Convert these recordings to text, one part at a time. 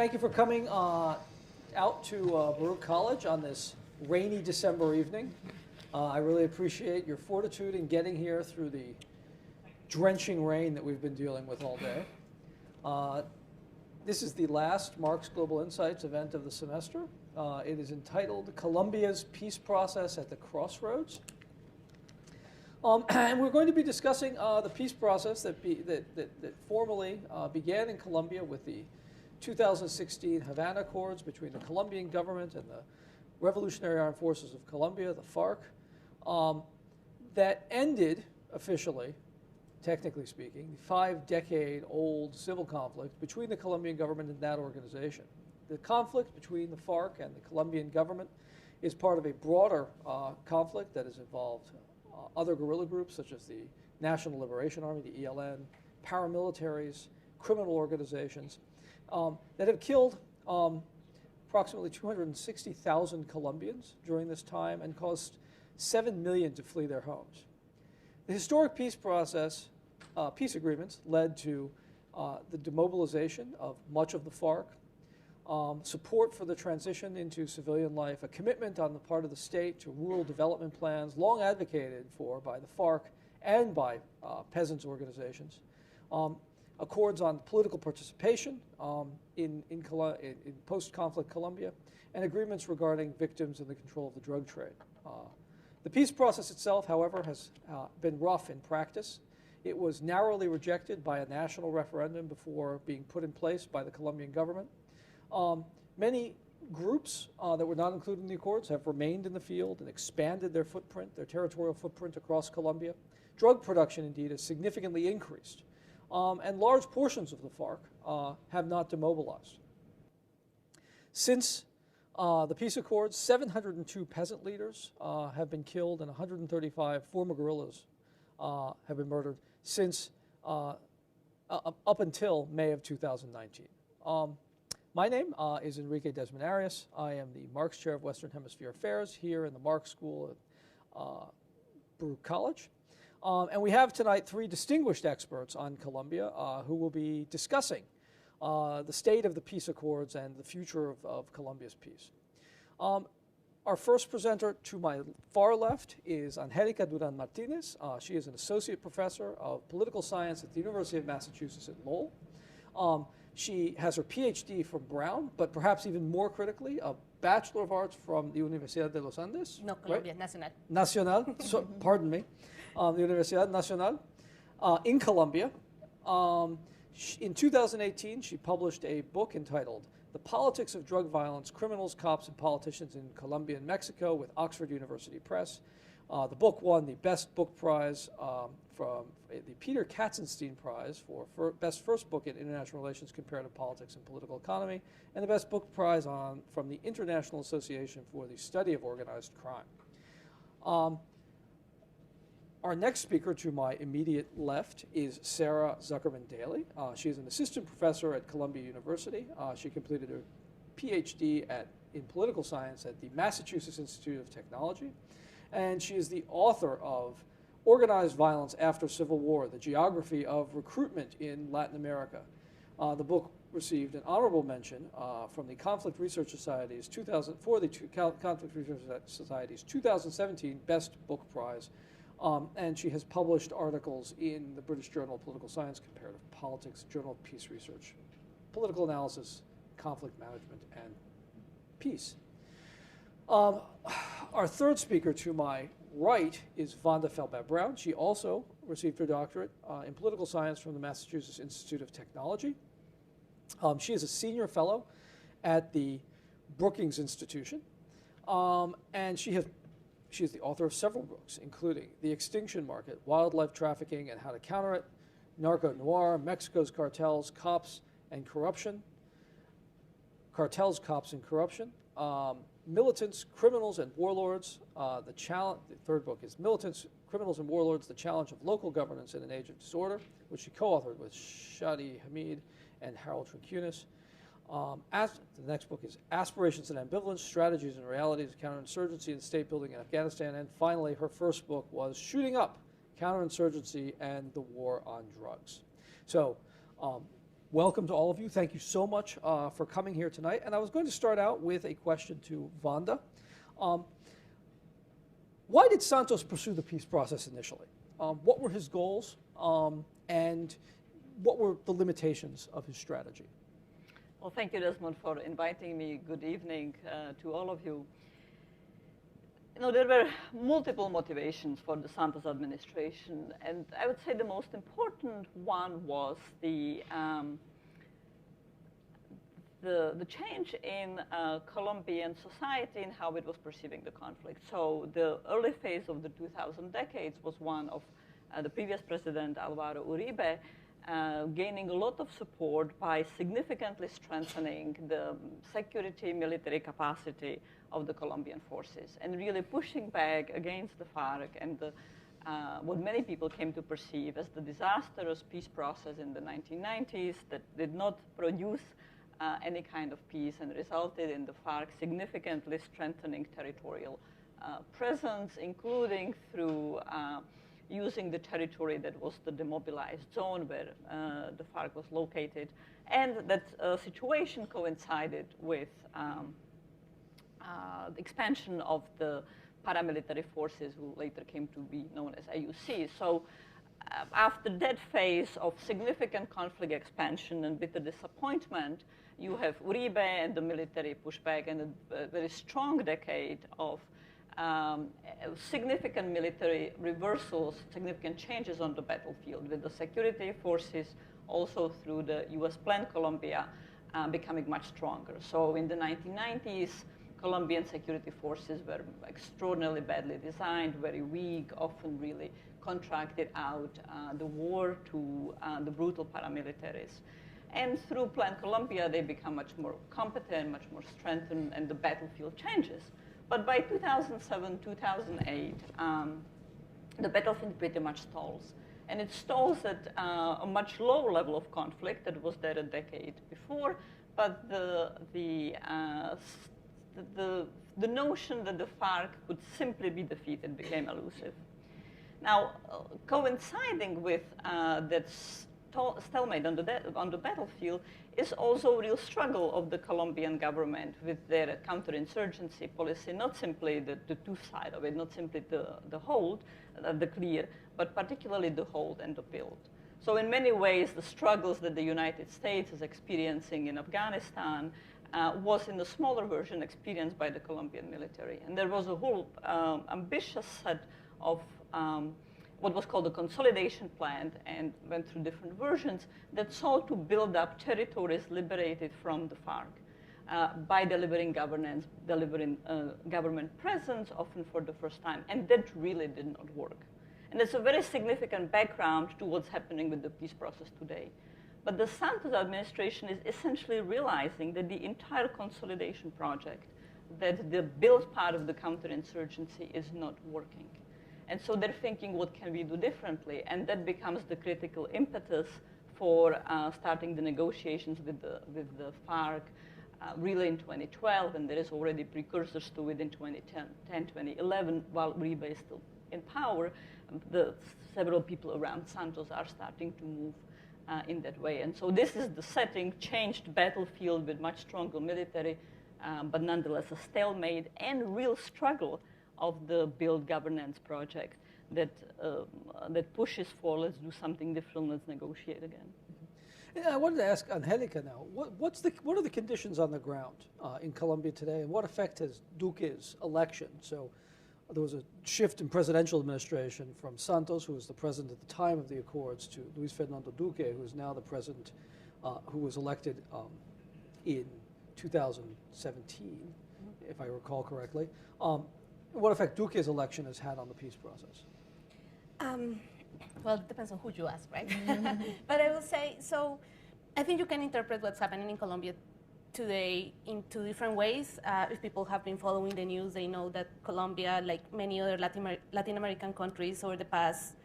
Thank you for coming out to Baruch College on this rainy December evening. I really appreciate your fortitude in getting here through the drenching rain that we've been dealing with all day. This is the last Marx Global Insights event of the semester. It is entitled Colombia's Peace Process at the Crossroads. And we're going to be discussing the peace process that formally began in Colombia with the 2016 Havana Accords between the Colombian government and the Revolutionary Armed Forces of Colombia, the FARC, that ended officially, technically speaking, the 5-decade-old civil conflict between the Colombian government and that organization. The conflict between the FARC and the Colombian government is part of a broader conflict that has involved other guerrilla groups such as the National Liberation Army, the ELN, paramilitaries, criminal organizations that have killed approximately 260,000 Colombians during this time and caused 7 million to flee their homes. The historic peace process, peace agreements, led to the demobilization of much of the FARC, support for the transition into civilian life, a commitment on the part of the state to rural development plans long advocated for by the FARC and by peasants' organizations, accords on political participation in post-conflict Colombia, and agreements regarding victims and the control of the drug trade. The peace process itself, however, has been rough in practice. It was narrowly rejected by a national referendum before being put in place by the Colombian government. Many groups that were not included in the accords have remained in the field and expanded their footprint, their territorial footprint across Colombia. Drug production, indeed, has significantly increased. And large portions of the FARC have not demobilized. Since the peace accords, 702 peasant leaders have been killed and 135 former guerrillas have been murdered since up until May of 2019. My name is Enrique Desmond Arias. I am the Marx Chair of Western Hemisphere Affairs here in the Marx School at Baruch College. And we have tonight 3 distinguished experts on Colombia who will be discussing the state of the peace accords and the future of Colombia's peace. Our first presenter to my far left is Angélica Durán Martínez. She is an associate professor of political science at the University of Massachusetts at Lowell. She has her PhD from Brown, but perhaps even more critically, a Bachelor of Arts from the Universidad de los Andes. No, Colombia, right? Nacional. Nacional, so, pardon me. The Universidad Nacional in Colombia. In 2018, she published a book entitled The Politics of Drug Violence, Criminals, Cops, and Politicians in Colombia and Mexico with Oxford University Press. The book won the Best Book Prize from the Peter Katzenstein Prize for Best First Book in International Relations, Comparative Politics, and Political Economy, and the Best Book Prize from the International Association for the Study of Organized Crime. Our next speaker to my immediate left is Sarah Zuckerman Daly. She is an assistant professor at Columbia University. She completed her PhD in political science at the Massachusetts Institute of Technology. And she is the author of Organized Violence After Civil War, The Geography of Recruitment in Latin America. The book received an honorable mention from the Conflict Research Society's 2017 Best Book Prize. And she has published articles in the British Journal of Political Science, Comparative Politics, Journal of Peace Research, Political Analysis, Conflict Management, and Peace. Our third speaker to my right is Vonda Feldman-Brown. She also received her doctorate in political science from the Massachusetts Institute of Technology. She is a senior fellow at the Brookings Institution, and she is the author of several books, including The Extinction Market, Wildlife Trafficking and How to Counter It, Narco Noir, Mexico's Cartels, Cops, and Corruption, Cartels, Cops, and Corruption, Militants, Criminals, and Warlords. The third book is Militants, Criminals, and Warlords, The Challenge of Local Governance in an Age of Disorder, which she co-authored with Shadi Hamid and Harold Trincunis. The next book is Aspirations and Ambivalence, Strategies and Realities of Counterinsurgency and State Building in Afghanistan. And finally, her first book was Shooting Up, Counterinsurgency and the War on Drugs. So welcome to all of you. Thank you so much for coming here tonight. And I was going to start out with a question to Vanda. Why did Santos pursue the peace process initially? What were his goals, and what were the limitations of his strategy? Well, thank you, Desmond, for inviting me. Good evening to all of you. You know, there were multiple motivations for the Santos administration, and I would say the most important one was the change in Colombian society and how it was perceiving the conflict. So the early phase of the 2000 decades was one of the previous president, Alvaro Uribe, gaining a lot of support by significantly strengthening the security military capacity of the Colombian forces and really pushing back against the FARC and what many people came to perceive as the disastrous peace process in the 1990s that did not produce any kind of peace and resulted in the FARC significantly strengthening territorial presence, including through using the territory that was the demobilized zone where the FARC was located. And that situation coincided with the expansion of the paramilitary forces who later came to be known as AUC. So after that phase of significant conflict expansion and bitter disappointment, you have Uribe and the military pushback and a very strong decade of significant military reversals, significant changes on the battlefield with the security forces also through the US Plan Colombia becoming much stronger. So in the 1990s, Colombian security forces were extraordinarily badly designed, very weak, often really contracted out the war to the brutal paramilitaries. And through Plan Colombia, they become much more competent, much more strengthened, and the battlefield changes. But by 2007, 2008, the battlefield pretty much stalls. And it stalls at a much lower level of conflict that was there a decade before, but the notion that the FARC could simply be defeated became elusive. Now, coinciding with that stalemate on the battlefield is also a real struggle of the Colombian government with their counterinsurgency policy, not simply the two sides of it, not simply the hold, the clear, but particularly the hold and the build. So in many ways, the struggles that the United States is experiencing in Afghanistan was in a smaller version experienced by the Colombian military. And there was a whole ambitious set of what was called a consolidation plan and went through different versions that sought to build up territories liberated from the FARC by delivering governance, delivering government presence, often for the first time. And that really did not work. And it's a very significant background to what's happening with the peace process today. But the Santos administration is essentially realizing that the entire consolidation project, that the build part of the counterinsurgency is not working. And so they're thinking, what can we do differently? And that becomes the critical impetus for starting the negotiations with the FARC really in 2012, and there is already precursors to it in 2010, 2011, while Uribe is still in power. Several people around Santos are starting to move in that way. And so this is the setting, changed battlefield with much stronger military, but nonetheless a stalemate and real struggle of the build governance project that pushes for, let's do something different, let's negotiate again. Yeah, I wanted to ask Angelica now, what are the conditions on the ground in Colombia today, and what effect has Duque's election? So there was a shift in presidential administration from Santos, who was the president at the time of the Accords, to Luis Fernando Duque, who is now the president, who was elected in 2017, if I recall correctly. What effect Duque's election has had on the peace process? Well, it depends on who you ask, right? But I will say, so I think you can interpret what's happening in Colombia today in two different ways. If people have been following the news, they know that Colombia, like many other Latin American countries, over the past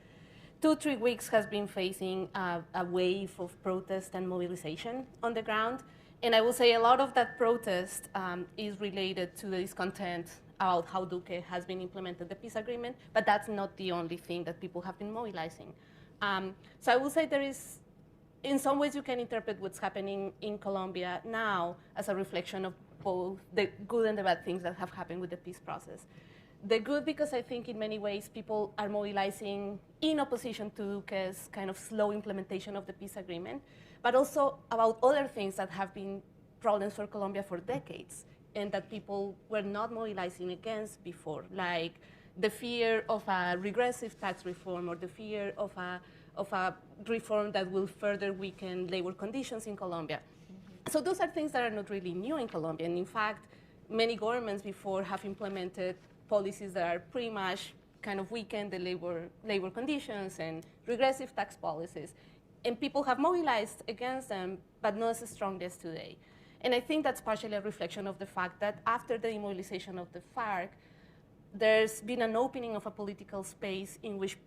2-3 weeks has been facing a wave of protest and mobilization on the ground. And I will say a lot of that protest is related to the discontent about how Duque has been implemented the peace agreement, but that's not the only thing that people have been mobilizing. So I will say there is in some ways, you can interpret what's happening in Colombia now as a reflection of both the good and the bad things that have happened with the peace process. The good, because I think in many ways people are mobilizing in opposition to Duque's kind of slow implementation of the peace agreement, but also about other things that have been problems for Colombia for decades and that people were not mobilizing against before, like the fear of a regressive tax reform or the fear of a reform that will further weaken labor conditions in Colombia. So those are things that are not really new in Colombia. And in fact, many governments before have implemented policies that are pretty much kind of weaken the labor conditions and regressive tax policies. And people have mobilized against them, but not as strongly as today. And I think that's partially a reflection of the fact that after the demobilization of the FARC, there's been an opening of a political space in which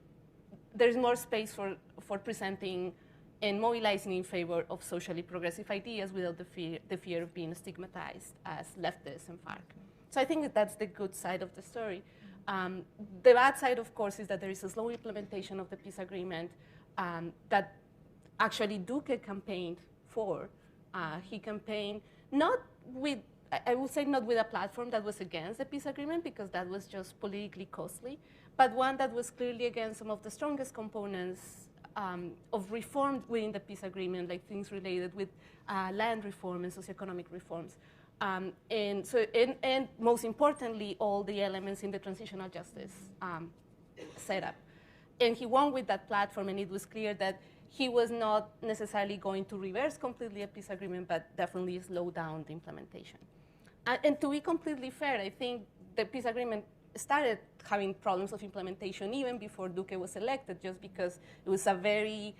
there's more space for presenting and mobilizing in favor of socially progressive ideas without the fear of being stigmatized as leftists and FARC. So I think that that's the good side of the story. The bad side, of course, is that there is a slow implementation of the peace agreement that actually Duque campaigned for. He campaigned not with, I would say not with a platform that was against the peace agreement, because that was just politically costly, but one that was clearly against some of the strongest components of reform within the peace agreement, like things related with land reform and socioeconomic reforms. And most importantly, all the elements in the transitional justice setup. And he won with that platform, and it was clear that he was not necessarily going to reverse completely a peace agreement, but definitely slow down the implementation. And to be completely fair, I think the peace agreement started having problems of implementation even before Duque was elected, just because it was a very,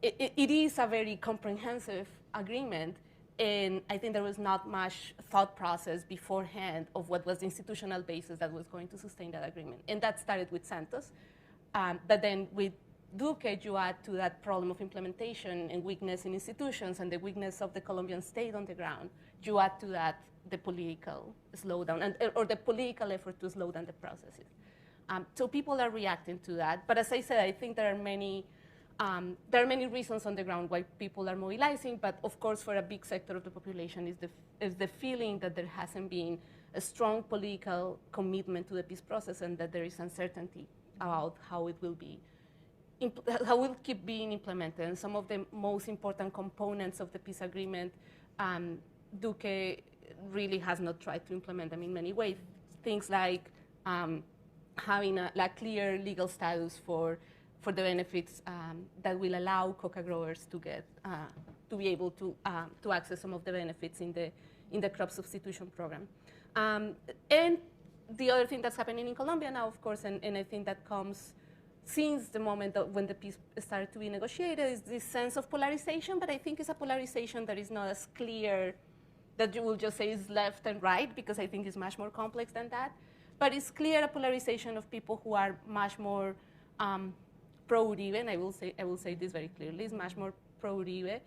it is a very comprehensive agreement. And I think there was not much thought process beforehand of what was the institutional basis that was going to sustain that agreement. And that started with Santos. But then with Duque, you add to that problem of implementation and weakness in institutions and the weakness of the Colombian state on the ground, you add to that the political slowdown or the political effort to slow down the processes. So people are reacting to that. But as I said, I think there are many reasons on the ground why people are mobilizing, but of course for a big sector of the population is the feeling that there hasn't been a strong political commitment to the peace process and that there is uncertainty about how it will be, how it will keep being implemented. And some of the most important components of the peace agreement, Duque really has not tried to implement them in many ways. Things like having a clear legal status for the benefits that will allow coca growers to get to be able to access some of the benefits in the crop substitution program. And the other thing that's happening in Colombia now, of course, and I think that comes since the moment when the peace started to be negotiated, is this sense of polarization. But I think it's a polarization that is not as clear that you will just say is left and right, because I think it's much more complex than that. But it's clear a polarization of people who are much more pro-Uribe, and I will say this very clearly, is much more pro-Uribe,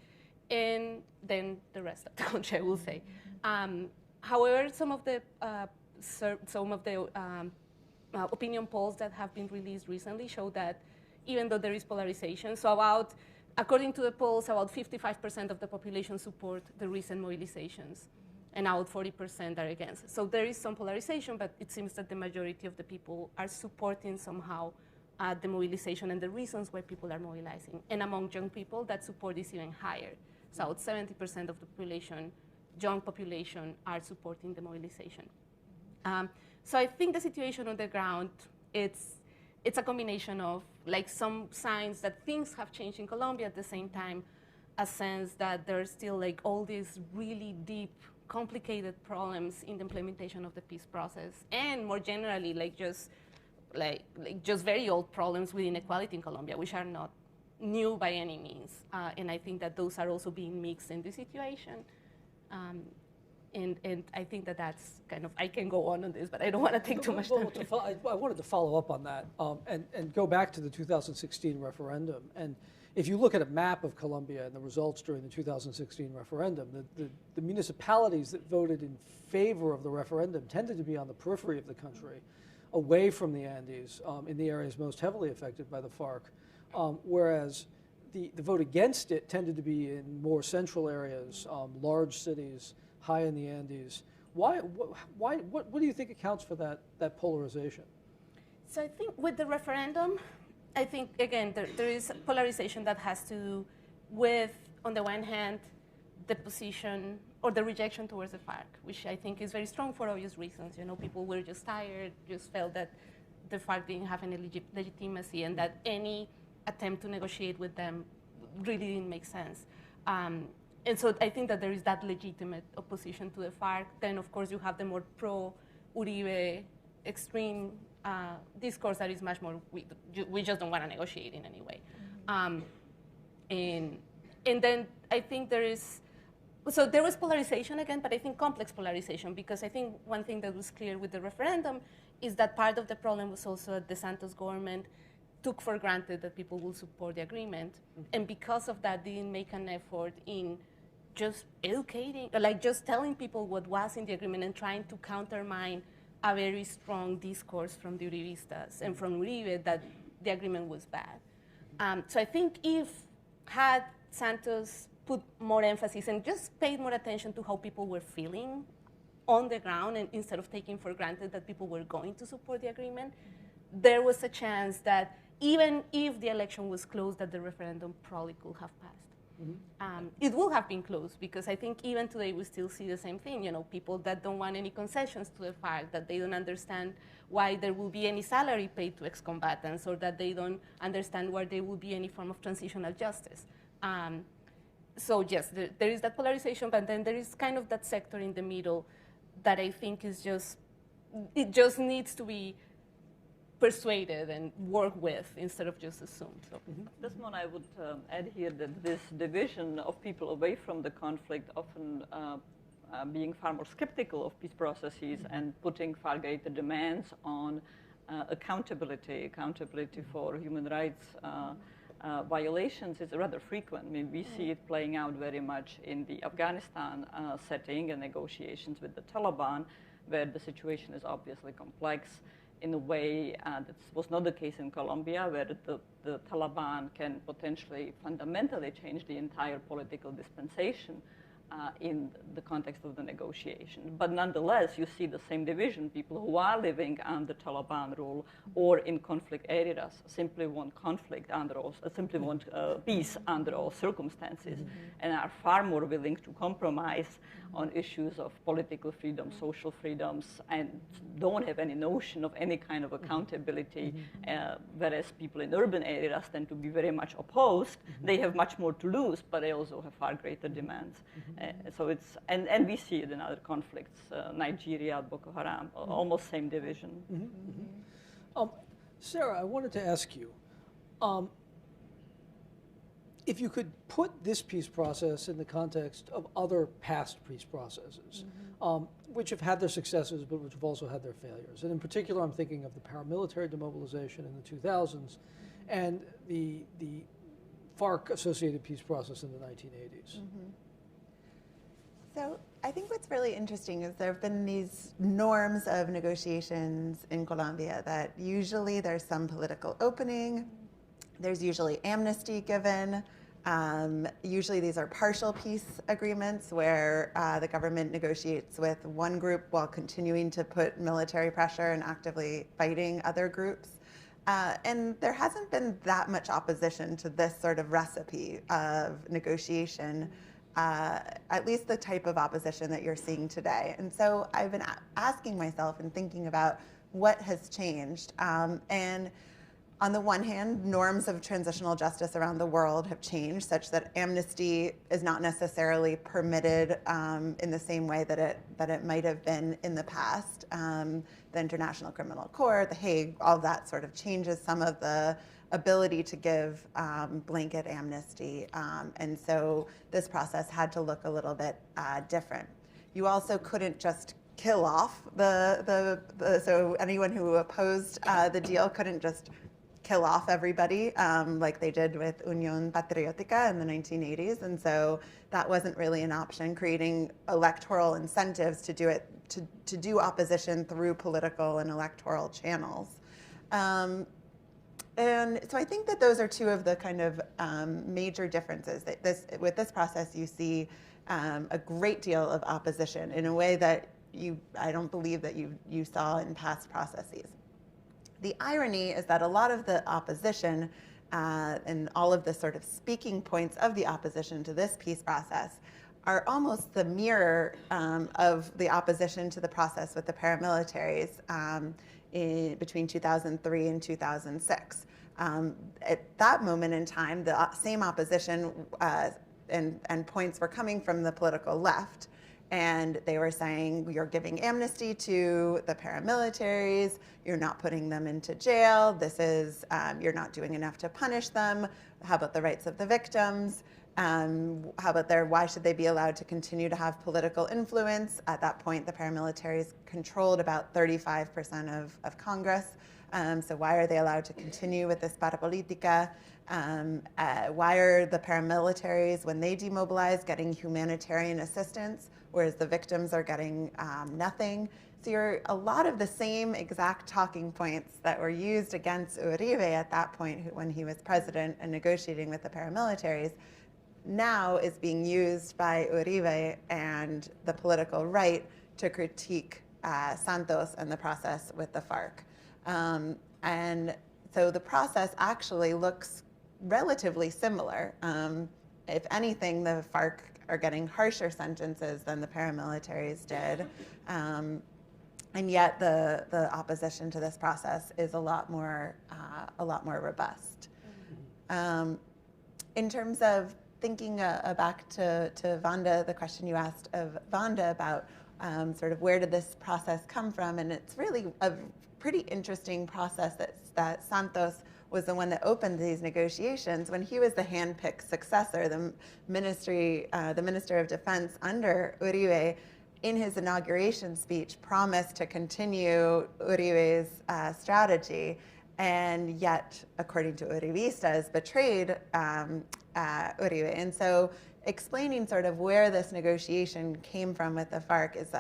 and then the rest of the country, I will say. However, some of the opinion polls that have been released recently show that even though there is polarization, so according to the polls, about 55% of the population support the recent mobilizations, and about 40% are against. So there is some polarization, but it seems that the majority of the people are supporting somehow the mobilization and the reasons why people are mobilizing. And among young people, that support is even higher. So about 70% of the population, young population, are supporting the mobilization. So I think the situation on the ground, it's a combination of like some signs that things have changed in Colombia, at the same time a sense that there's still like all these really deep, complicated problems in the implementation of the peace process, and more generally like just very old problems with inequality in Colombia, which are not new by any means. And I think that those are also being mixed in this situation. And I think that that's kind of, I can go on this, but I don't want to take too much time. I wanted to follow up on that and go back to the 2016 referendum. And if you look at a map of Colombia and the results during the 2016 referendum, the municipalities that voted in favor of the referendum tended to be on the periphery of the country, away from the Andes, in the areas most heavily affected by the FARC, whereas the vote against it tended to be in more central areas, large cities, high in the Andes. What do you think accounts for that polarization? So I think with the referendum, I think, again, there is polarization that has to do with, on the one hand, the position or the rejection towards the FARC, which I think is very strong for obvious reasons. You know, people were just tired, just felt that the FARC didn't have any legitimacy and that any attempt to negotiate with them really didn't make sense. And so I think that there is that legitimate opposition to the FARC. Then, of course, you have the more pro-Uribe extreme discourse that is much more, we just don't want to negotiate in any way. And then I think there was polarization again, but I think complex polarization, because I think one thing that was clear with the referendum is that part of the problem was also that the Santos government took for granted that people will support the agreement. And because of that, didn't make an effort in just educating, like just telling people what was in the agreement and trying to countermine a very strong discourse from the Uribistas and from Uribe that the agreement was bad. So I think if had Santos put more emphasis and just paid more attention to how people were feeling on the ground, and instead of taking for granted that people were going to support the agreement, there was a chance that even if the election was closed, that the referendum probably could have passed. It will have been close, because I think even today we still see the same thing. You know, people that don't want any concessions to the FARC, that they don't understand why there will be any salary paid to ex-combatants, or that they don't understand why there will be any form of transitional justice. So yes, there is that polarization, but then there is kind of that sector in the middle that I think is it just needs to be persuaded and worked with instead of just assumed. So. This one I would add here that this division of people away from the conflict, often being far more skeptical of peace processes and putting far greater demands on accountability for human rights violations is rather frequent. I mean, we see it playing out very much in the Afghanistan setting and negotiations with the Taliban, where the situation is obviously complex in a way that was not the case in Colombia, where the Taliban can potentially fundamentally change the entire political dispensation in the context of the negotiation. But nonetheless, you see the same division. People who are living under Taliban rule or in conflict areas simply want conflict under all, simply want peace under all circumstances, and are far more willing to compromise on issues of political freedom, social freedoms, and don't have any notion of any kind of accountability, whereas people in urban areas tend to be very much opposed. They have much more to lose, but they also have far greater demands. So it's, and we see it in other conflicts, Nigeria, Boko Haram, almost same division. Sarah, I wanted to ask you, if you could put this peace process in the context of other past peace processes, which have had their successes, but which have also had their failures. And in particular, I'm thinking of the paramilitary demobilization in the 2000s and the FARC-associated peace process in the 1980s. So I think what's really interesting is there have been these norms of negotiations in Colombia that usually there's some political opening, there's usually amnesty given. Usually these are partial peace agreements where the government negotiates with one group while continuing to put military pressure and actively fighting other groups. And there hasn't been that much opposition to this sort of recipe of negotiation, at least the type of opposition that you're seeing today. And so I've been asking myself and thinking about what has changed. And on the one hand, norms of transitional justice around the world have changed such that amnesty is not necessarily permitted in the same way that it might have been in the past. The International Criminal Court, The Hague, all that sort of changes some of the ability to give blanket amnesty. And so this process had to look a little bit different. You also couldn't just kill off so anyone who opposed the deal couldn't just kill off everybody like they did with Unión Patriótica in the 1980s. And so that wasn't really an option, creating electoral incentives to do it, to do opposition through political and electoral channels. And so I think that those are two of the kind of major differences. That with this process, you see a great deal of opposition in a way that I don't believe that you saw in past processes. The irony is that a lot of the opposition and all of the sort of speaking points of the opposition to this peace process are almost the mirror of the opposition to the process with the paramilitaries between 2003 and 2006. At that moment in time, the same opposition and points were coming from the political left. And they were saying, you're giving amnesty to the paramilitaries, you're not putting them into jail, this is, you're not doing enough to punish them, how about the rights of the victims? How about why should they be allowed to continue to have political influence? At that point, the paramilitaries controlled about 35% of Congress. So why are they allowed to continue with this parapolitica? Why are the paramilitaries, when they demobilize, getting humanitarian assistance, whereas the victims are getting nothing? So a lot of the same exact talking points that were used against Uribe at that point when he was president and negotiating with the paramilitaries now is being used by Uribe and the political right to critique Santos and the process with the FARC. And so the process actually looks relatively similar. If anything, the FARC are getting harsher sentences than the paramilitaries did. And yet the opposition to this process is a lot more robust. In terms of thinking back to Vanda, the question you asked of Vanda about sort of where did this process come from, and it's really a pretty interesting process that Santos was the one that opened these negotiations when he was the hand-picked successor, the Minister of Defense under Uribe. In his inauguration speech, promised to continue Uribe's strategy, and yet, according to Uribistas, betrayed Uribe. And so explaining sort of where this negotiation came from with the FARC is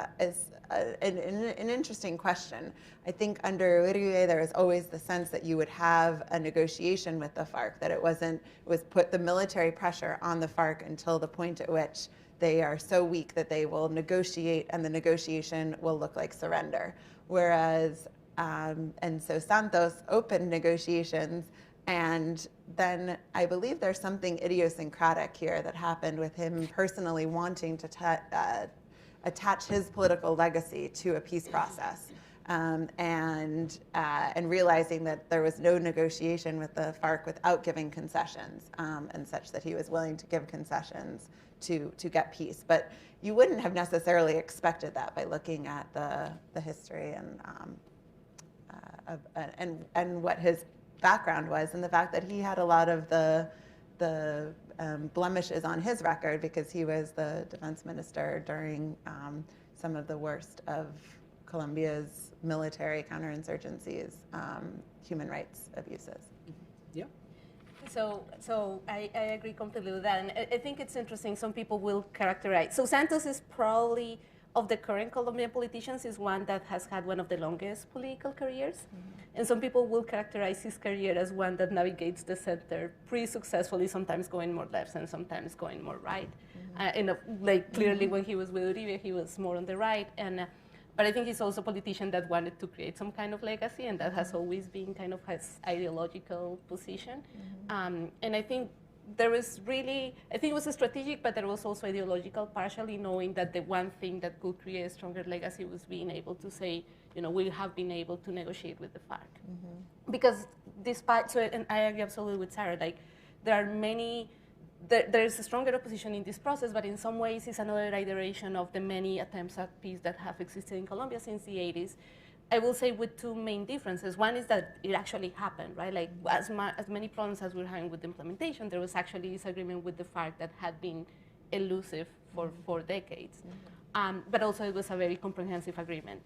an interesting question. I think under Uribe there was always the sense that you would have a negotiation with the FARC, that it was put the military pressure on the FARC until the point at which they are so weak that they will negotiate and the negotiation will look like surrender. Whereas, and so Santos opened negotiations, and then I believe there's something idiosyncratic here that happened with him personally wanting to attach his political legacy to a peace process, and realizing that there was no negotiation with the FARC without giving concessions, and such that he was willing to give concessions to get peace. But you wouldn't have necessarily expected that by looking at the history and what his background was, and the fact that he had a lot of the blemishes on his record because he was the defense minister during some of the worst of Colombia's military counterinsurgencies, human rights abuses. Yeah. So I agree completely with that. And I think it's interesting, some people will characterize. So Santos is probably, of the current Colombian politicians, is one that has had one of the longest political careers. Mm-hmm. And some people will characterize his career as one that navigates the center pretty successfully, sometimes going more left and sometimes going more right. Mm-hmm. Clearly when he was with Uribe, he was more on the right. But I think he's also a politician that wanted to create some kind of legacy, and that has always been kind of his ideological position. Mm-hmm. And I think there was really, I think it was strategic, but there was also ideological, partially knowing that the one thing that could create a stronger legacy was being able to say, we have been able to negotiate with the FARC. Mm-hmm. Because despite, and I agree absolutely with Sarah, there are many, there's a stronger opposition in this process, but in some ways it's another iteration of the many attempts at peace that have existed in Colombia since the 80s. I will say with two main differences. One is that it actually happened, right? As many problems as we're having with the implementation, there was actually this agreement with the FARC that had been elusive for decades. Mm-hmm. But also it was a very comprehensive agreement,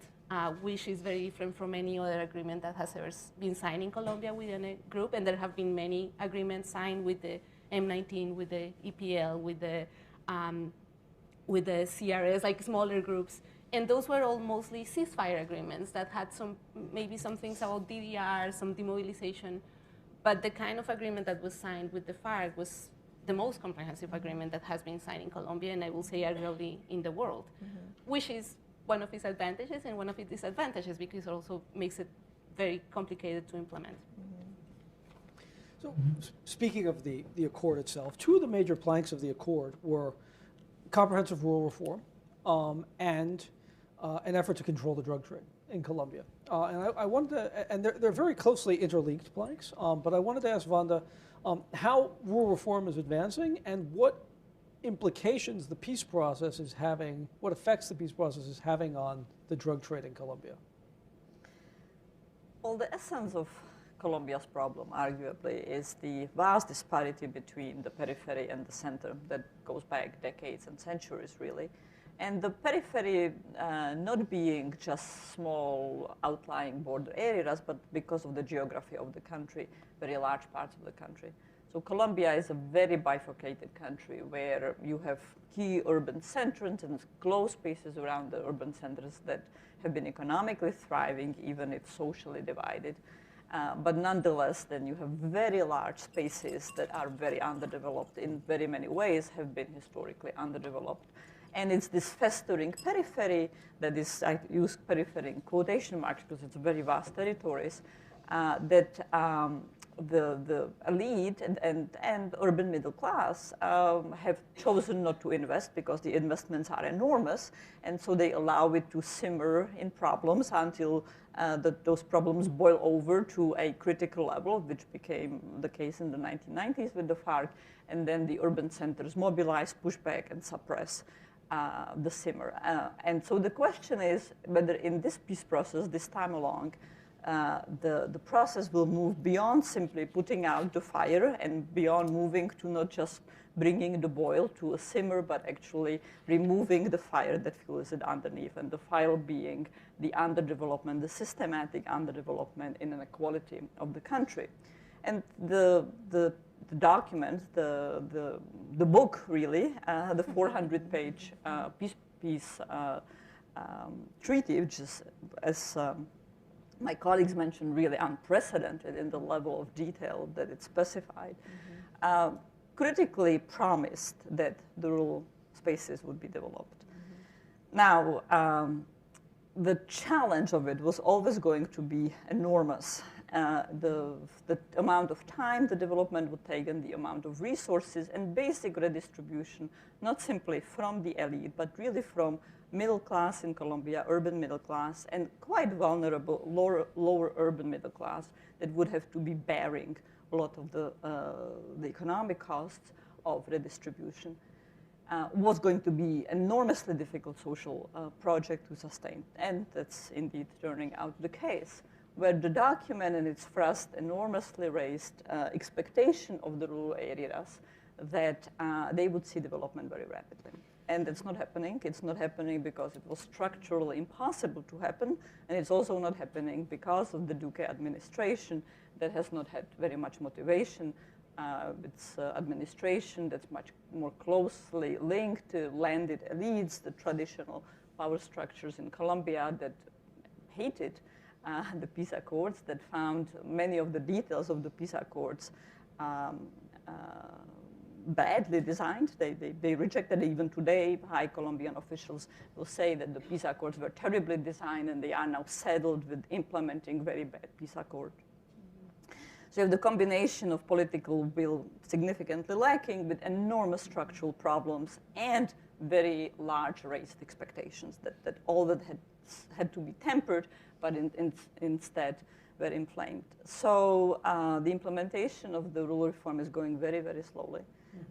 which is very different from any other agreement that has ever been signed in Colombia within a group. And there have been many agreements signed with the M19, with the EPL, with the CRS, smaller groups. And those were all mostly ceasefire agreements that had maybe some things about DDR, some demobilization. But the kind of agreement that was signed with the FARC was the most comprehensive agreement that has been signed in Colombia, and I will say arguably in the world, which is one of its advantages and one of its disadvantages, because it also makes it very complicated to implement. So, speaking of the accord itself, two of the major planks of the accord were comprehensive rural reform and an effort to control the drug trade in Colombia. And I wanted to, and they're very closely interlinked planks, but I wanted to ask Vanda how rural reform is advancing and what implications the peace process is having, what effects the peace process is having on the drug trade in Colombia. Well, the essence of Colombia's problem, arguably, is the vast disparity between the periphery and the center that goes back decades and centuries, really. And the periphery not being just small outlying border areas, but because of the geography of the country, very large parts of the country. So Colombia is a very bifurcated country where you have key urban centers and close spaces around the urban centers that have been economically thriving, even if socially divided. But nonetheless, then you have very large spaces that are very underdeveloped in very many ways, have been historically underdeveloped. And it's this festering periphery that is, I use periphery in quotation marks because it's very vast territories, that the elite and urban middle class have chosen not to invest because the investments are enormous, and so they allow it to simmer in problems until those problems boil over to a critical level, which became the case in the 1990s with the FARC, and then the urban centers mobilize, push back, and suppress the simmer. And so the question is whether in this peace process, this time along, the process will move beyond simply putting out the fire and beyond moving to not just bringing the boil to a simmer, but actually removing the fire that fuels it underneath, and the fire being the underdevelopment, the systematic underdevelopment and inequality of the country. And the document, the book really, the 400-page peace treaty, which is, as my colleagues mentioned, really unprecedented in the level of detail that it's specified, critically promised that the rural spaces would be developed. Now, the challenge of it was always going to be enormous. The amount of time the development would take and the amount of resources and basic redistribution, not simply from the elite, but really from middle class in Colombia, urban middle class, and quite vulnerable lower urban middle class that would have to be bearing a lot of the economic costs of redistribution, was going to be an enormously difficult social project to sustain. And that's indeed turning out the case, where the document in its first enormously raised expectation of the rural areas that they would see development very rapidly. And it's not happening. It's not happening because it was structurally impossible to happen, and it's also not happening because of the Duque administration that has not had very much motivation. It's administration that's much more closely linked to landed elites, the traditional power structures in Colombia that hated the peace accords, that found many of the details of the peace accords badly designed. They rejected it. Even today. High Colombian officials will say that the peace accords were terribly designed and they are now saddled with implementing very bad peace accords. So you have the combination of political will significantly lacking with enormous structural problems and very large raised expectations that all that had to be tempered, but instead were inflamed. So the implementation of the rural reform is going very, very slowly.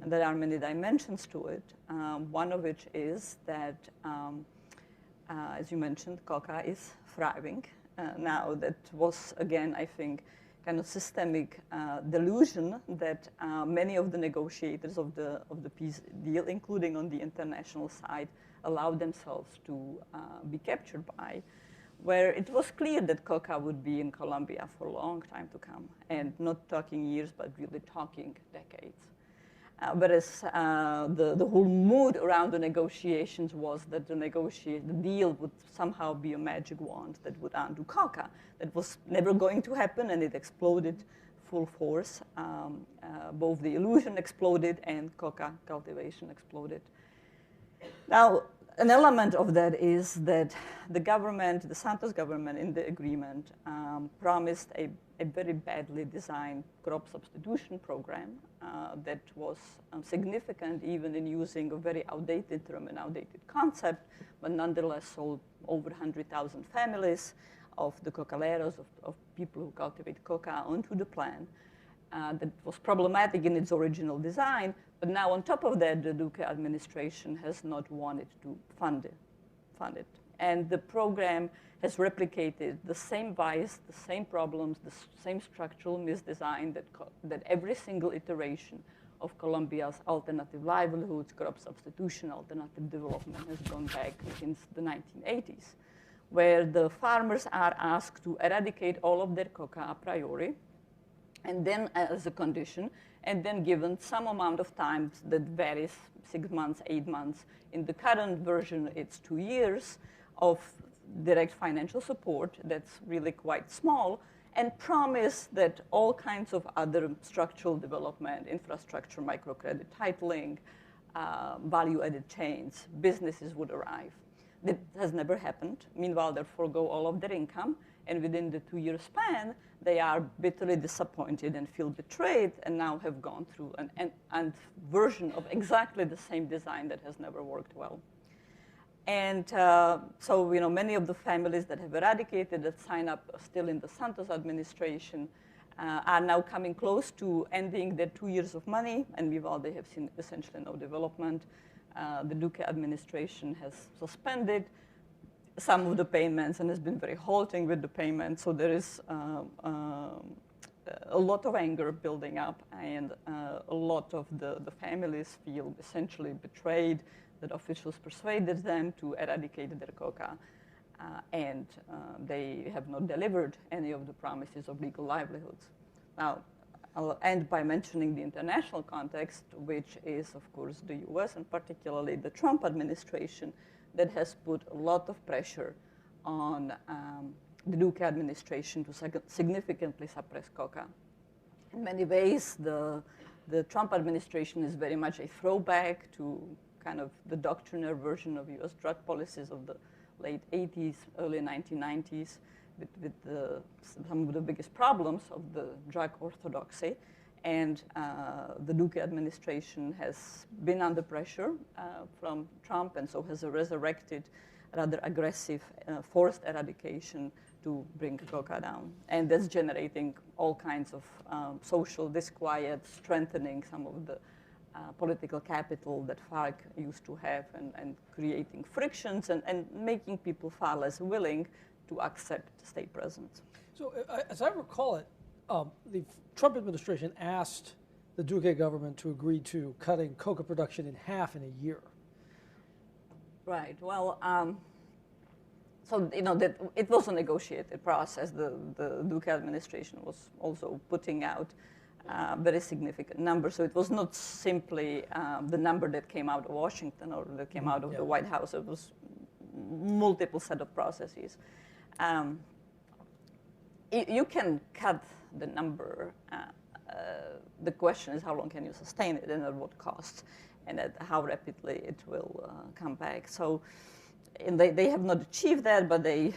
And there are many dimensions to it, one of which is that, as you mentioned, coca is thriving. Now that was, again, I think, kind of systemic delusion that many of the negotiators of the peace deal, including on the international side, allowed themselves to be captured by, where it was clear that coca would be in Colombia for a long time to come, and not talking years, but really talking decades. Whereas the whole mood around the negotiations was that the deal would somehow be a magic wand that would undo coca. That was never going to happen, and it exploded full force. Both the illusion exploded and coca cultivation exploded. Now, an element of that is that the government, the Santos government in the agreement, promised a very badly designed crop substitution program that was significant even in using a very outdated term and outdated concept, but nonetheless sold over 100,000 families of the cocaleros, of people who cultivate coca, onto the plan. That was problematic in its original design, but now on top of that, the Duque administration has not wanted to fund it. And the program has replicated the same bias, the same problems, the same structural misdesign that every single iteration of Colombia's alternative livelihoods, crop substitution, alternative development has gone back since the 1980s, where the farmers are asked to eradicate all of their coca a priori, and then as a condition, and then given some amount of time that varies, 6 months, 8 months. In the current version, it's 2 years of direct financial support that's really quite small, and promise that all kinds of other structural development, infrastructure, microcredit titling, value-added chains, businesses would arrive. That has never happened. Meanwhile, they forego all of their income, and within the 2-year span, they are bitterly disappointed and feel betrayed, and now have gone through an version of exactly the same design that has never worked well. And so, many of the families that have eradicated, that sign up still in the Santos administration, are now coming close to ending their 2 years of money, and meanwhile, they have seen essentially no development. The Duque administration has suspended some of the payments and has been very halting with the payments. So there is a lot of anger building up, and a lot of the families feel essentially betrayed, that officials persuaded them to eradicate their coca, and they have not delivered any of the promises of legal livelihoods. Now, I'll end by mentioning the international context, which is, of course, the US, and particularly the Trump administration, that has put a lot of pressure on the Duque administration to significantly suppress coca. In many ways, the Trump administration is very much a throwback to kind of the doctrinaire version of US drug policies of the late 80s, early 1990s, with some of the biggest problems of the drug orthodoxy. And the Duque administration has been under pressure from Trump, and so has resurrected rather aggressive forced eradication to bring coca down. And that's generating all kinds of social disquiet, strengthening some of the political capital that FARC used to have, and creating frictions and making people far less willing to accept state presence. So as I recall it, the Trump administration asked the Duque government to agree to cutting coca production in half in a year. Right. Well, so that it was a negotiated process. The Duque administration was also putting out very significant numbers. So it was not simply the number that came out of Washington or that came out of the White House. It was multiple set of processes. You can cut the number. The question is how long can you sustain it, and at what cost, and at how rapidly it will come back. So, and they have not achieved that, but they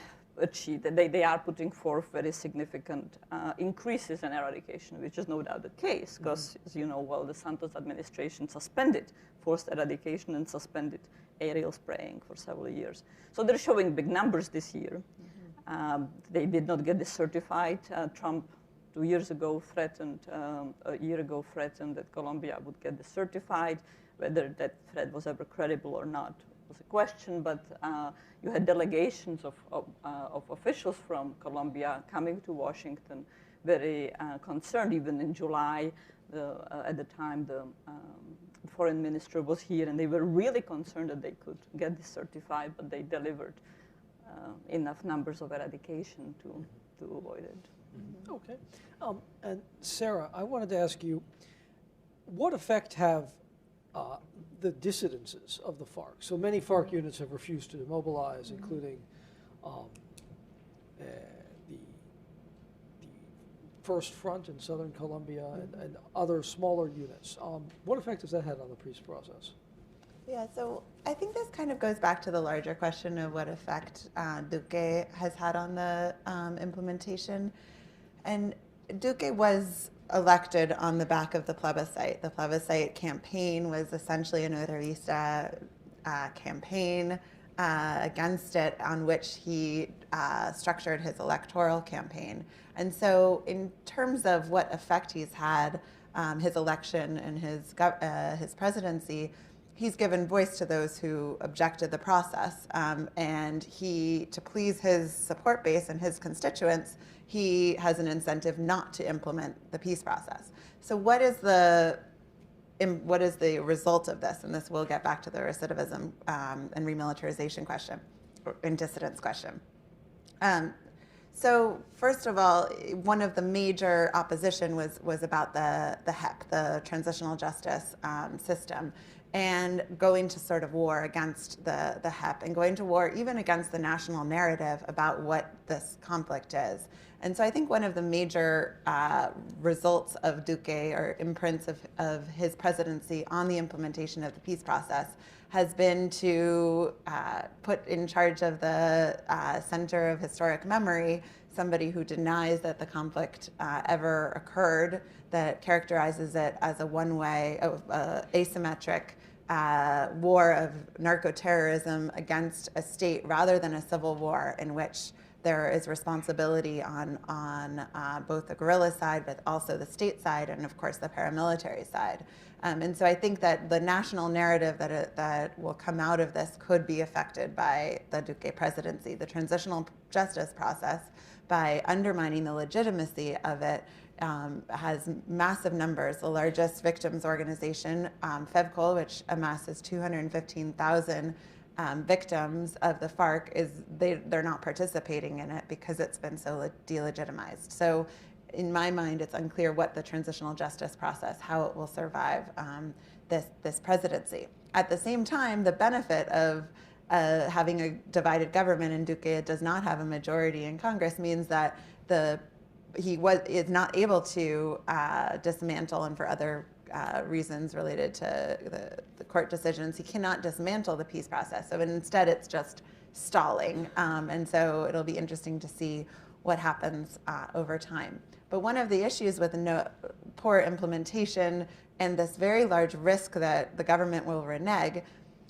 are putting forth very significant increases in eradication, which is no doubt the case, because, as you know well, the Santos administration suspended forced eradication and suspended aerial spraying for several years. So they're showing big numbers this year. They did not get this certified. Trump, 2 years ago, threatened, a year ago, threatened that Colombia would get this certified. Whether that threat was ever credible or not was a question, but you had delegations of officials from Colombia coming to Washington, very concerned. Even in July, at the time, the foreign minister was here, and they were really concerned that they could get this certified, but they delivered enough numbers of eradication to avoid it. Mm-hmm. Okay. And Sarah, I wanted to ask you, what effect have the dissidences of the FARC? So many FARC units have refused to demobilize, including the First Front in southern Colombia and other smaller units. What effect has that had on the peace process? Yeah, so I think this kind of goes back to the larger question of what effect Duque has had on the implementation. And Duque was elected on the back of the plebiscite. The plebiscite campaign was essentially an Uribista campaign against it, on which he structured his electoral campaign. And so in terms of what effect he's had, his election and his presidency, he's given voice to those who objected the process. And to please his support base and his constituents, he has an incentive not to implement the peace process. So what is the result of this? And this will get back to the recidivism and remilitarization question, and dissidence question. So first of all, one of the major opposition was about the HEP, the transitional justice system, and going to sort of war against the HEP, and going to war even against the national narrative about what this conflict is. And so I think one of the major results of Duque, or imprints of his presidency on the implementation of the peace process, has been to put in charge of the Center of Historic Memory somebody who denies that the conflict ever occurred, that characterizes it as a one-way, asymmetric war of narco-terrorism against a state rather than a civil war in which there is responsibility on both the guerrilla side, but also the state side, and of course the paramilitary side. And so I think that the national narrative that will come out of this could be affected by the Duque presidency. The transitional justice process, by undermining the legitimacy of it, has massive numbers. The largest victims organization, FEVCOL, which amasses 215,000 victims of the FARC, they're not participating in it because it's been so delegitimized. So in my mind, it's unclear what the transitional justice process, how it will survive this presidency. At the same time, the benefit of having a divided government, and Duque does not have a majority in Congress, means that he is not able to dismantle, and for other reasons related to the court decisions, he cannot dismantle the peace process. So instead, it's just stalling. And so it'll be interesting to see what happens over time. But one of the issues with poor implementation and this very large risk that the government will renege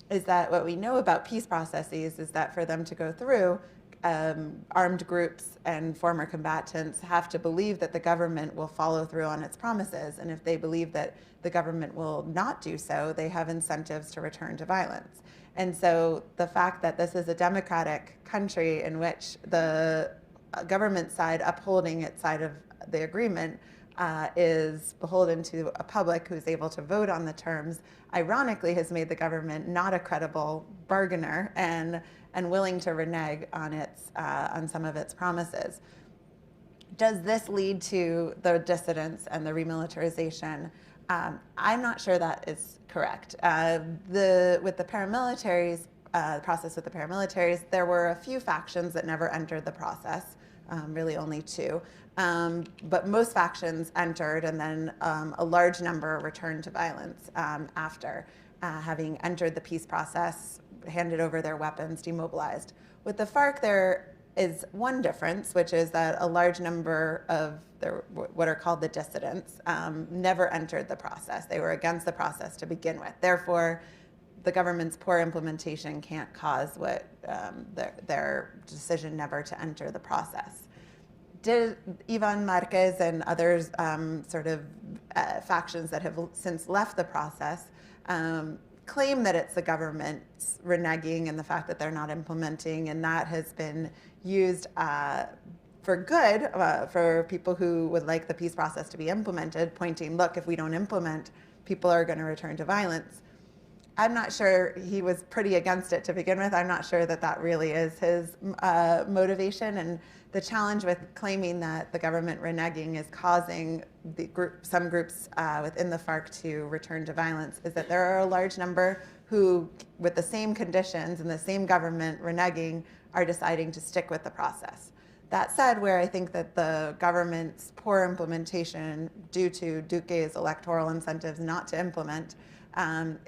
is that what we know about peace processes is that for them to go through, armed groups and former combatants have to believe that the government will follow through on its promises. And if they believe that the government will not do so, they have incentives to return to violence. And so the fact that this is a democratic country in which the government side upholding its side of the agreement is beholden to a public who's able to vote on the terms, ironically has made the government not a credible bargainer and willing to renege on some of its promises. Does this lead to the dissidence and the remilitarization? I'm not sure that is correct. With the paramilitaries, the process with the paramilitaries, there were a few factions that never entered the process, really only two. But most factions entered, and then a large number returned to violence after having entered the peace process, handed over their weapons, demobilized. With the FARC, there is one difference, which is that a large number of what are called the dissidents never entered the process. They were against the process to begin with. Therefore, the government's poor implementation can't cause their decision never to enter the process. Did Ivan Marquez and others factions that have since left the process claim that it's the government's reneging and the fact that they're not implementing, and that has been used for good for people who would like the peace process to be implemented, pointing, look, if we don't implement, people are going to return to violence. I'm not sure. He was pretty against it to begin with. I'm not sure that that really is his motivation. And the challenge with claiming that the government reneging is causing some groups within the FARC to return to violence is that there are a large number who, with the same conditions and the same government reneging, are deciding to stick with the process. That said, where I think that the government's poor implementation due to Duque's electoral incentives not to implement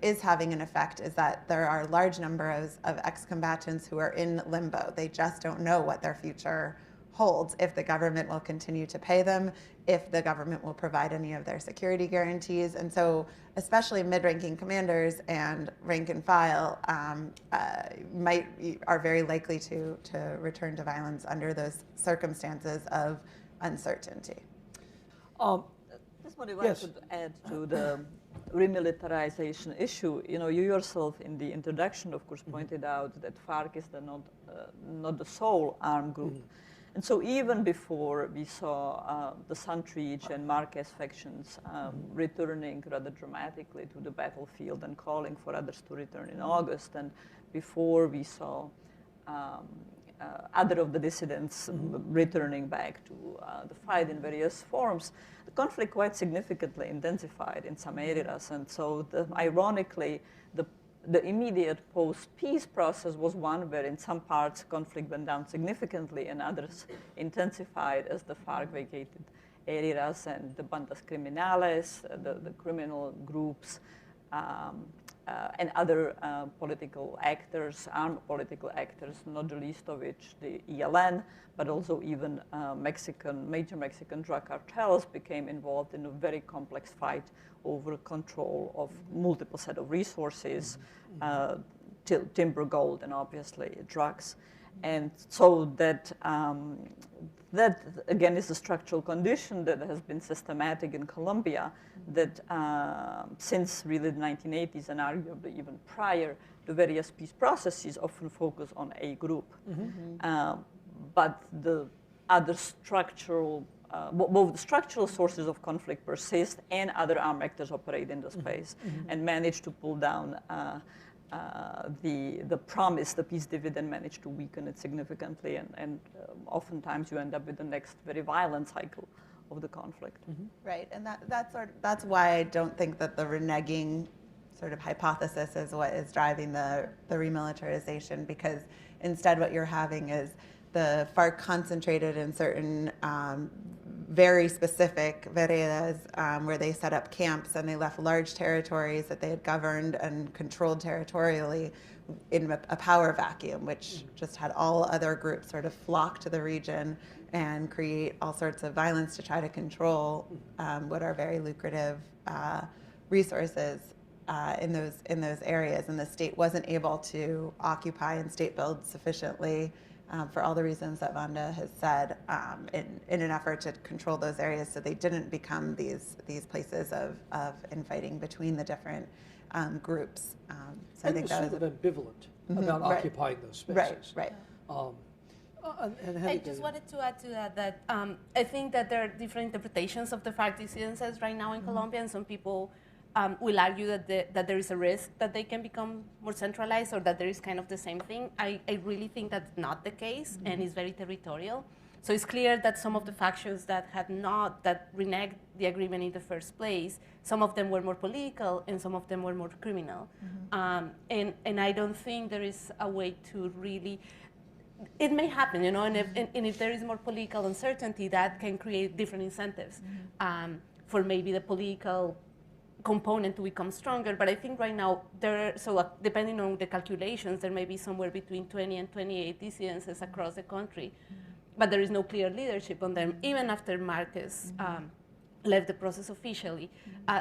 is having an effect is that there are large numbers of ex-combatants who are in limbo. They just don't know what their future holds, if the government will continue to pay them, if the government will provide any of their security guarantees. And so especially mid-ranking commanders and rank and file are very likely to return to violence under those circumstances of uncertainty. Just what I wanted to add to the remilitarization issue. You yourself in the introduction, of course, pointed out that FARC is not the sole armed group. And so even before we saw the Santrich and Marquez factions returning rather dramatically to the battlefield and calling for others to return in August, and before we saw other of the dissidents returning back to the fight in various forms, the conflict quite significantly intensified in some areas. And so ironically, the immediate post-peace process was one where in some parts conflict went down significantly and others intensified as the FARC vacated areas and the bandas criminales, the criminal groups, and other political actors, armed political actors, not the least of which the ELN, but also even major Mexican drug cartels became involved in a very complex fight over control of multiple set of resources, timber, gold, and obviously drugs. And so that again is a structural condition that has been systematic in Colombia, that since really the 1980s and arguably even prior, the various peace processes often focus on a group. But the other structural, both the structural sources of conflict persist and other armed actors operate in the space and manage to pull down the promise, the peace dividend managed to weaken it significantly, and oftentimes you end up with the next very violent cycle of the conflict. Right, and that's why I don't think that the reneging sort of hypothesis is what is driving the remilitarization, because instead what you're having is the FARC concentrated in certain very specific veredas where they set up camps and they left large territories that they had governed and controlled territorially in a power vacuum, which just had all other groups sort of flock to the region and create all sorts of violence to try to control what are very lucrative resources in those areas. And the state wasn't able to occupy and state build sufficiently for all the reasons that Vanda has said, in an effort to control those areas, so they didn't become these places of infighting between the different groups. So I think that was sort of ambivalent about occupying those spaces. Right. And I just wanted to add to that I think that there are different interpretations of the FARC dissidences right now in Colombia, and some people will argue that there is a risk that they can become more centralized, or that there is kind of the same thing. I really think that's not the case, and it's very territorial. So it's clear that some of the factions that reneged the agreement in the first place, some of them were more political and some of them were more criminal. And I don't think there is a way to really, it may happen, and if there is more political uncertainty, that can create different incentives for maybe the political component to become stronger. But I think right now, depending on the calculations, there may be somewhere between 20 and 28 dissidences across the country. But there is no clear leadership on them, even after Marquez left the process officially.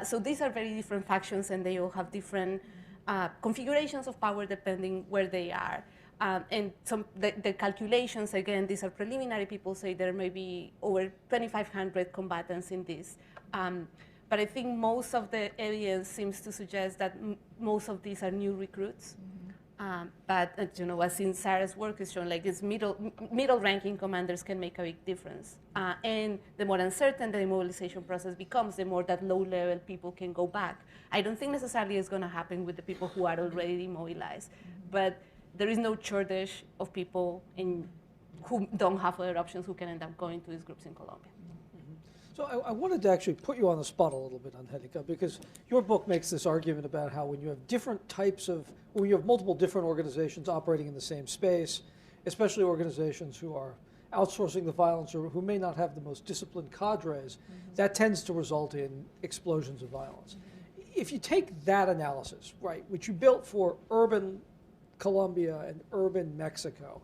So these are very different factions, and they all have different configurations of power depending where they are. And the calculations, again, these are preliminary. People say there may be over 2,500 combatants in this. But I think most of the evidence seems to suggest that most of these are new recruits. But as in Sarah's work is shown, like these middle-ranking commanders can make a big difference. And the more uncertain the demobilization process becomes, the more that low-level people can go back. I don't think necessarily it's going to happen with the people who are already demobilized, but there is no shortage of people who don't have other options who can end up going to these groups in Colombia. So I wanted to actually put you on the spot a little bit, Angelica, because your book makes this argument about how when you have when you have multiple different organizations operating in the same space, especially organizations who are outsourcing the violence or who may not have the most disciplined cadres, that tends to result in explosions of violence. If you take that analysis, right, which you built for urban Colombia and urban Mexico,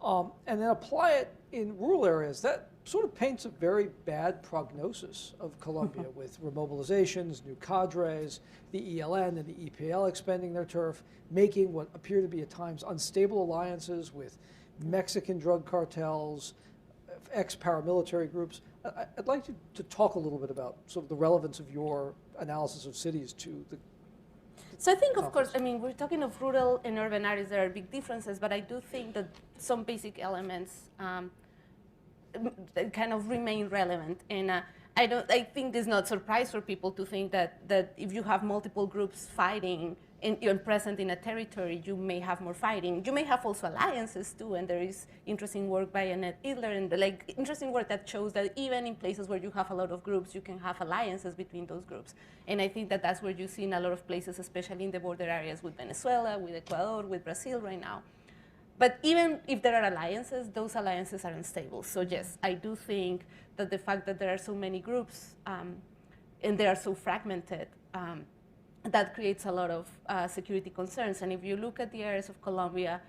and then apply it in rural areas, that sort of paints a very bad prognosis of Colombia with remobilizations, new cadres, the ELN and the EPL expanding their turf, making what appear to be at times unstable alliances with Mexican drug cartels, ex-paramilitary groups. I'd like you to talk a little bit about sort of the relevance of your analysis of cities to the So I think, of course, I mean, we're talking of rural and urban areas. There are big differences, but I do think that some basic elements kind of remain relevant. And I think it's not a surprise for people to think that if you have multiple groups fighting and present in a territory, you may have more fighting. You may have also alliances too, and there is interesting work by Annette Idler and interesting work that shows that even in places where you have a lot of groups, you can have alliances between those groups. And I think that that's where you see in a lot of places, especially in the border areas with Venezuela, with Ecuador, with Brazil right now. But even if there are alliances, those alliances are unstable. So yes, I do think that the fact that there are so many groups and they are so fragmented, that creates a lot of security concerns. And if you look at the areas of Colombia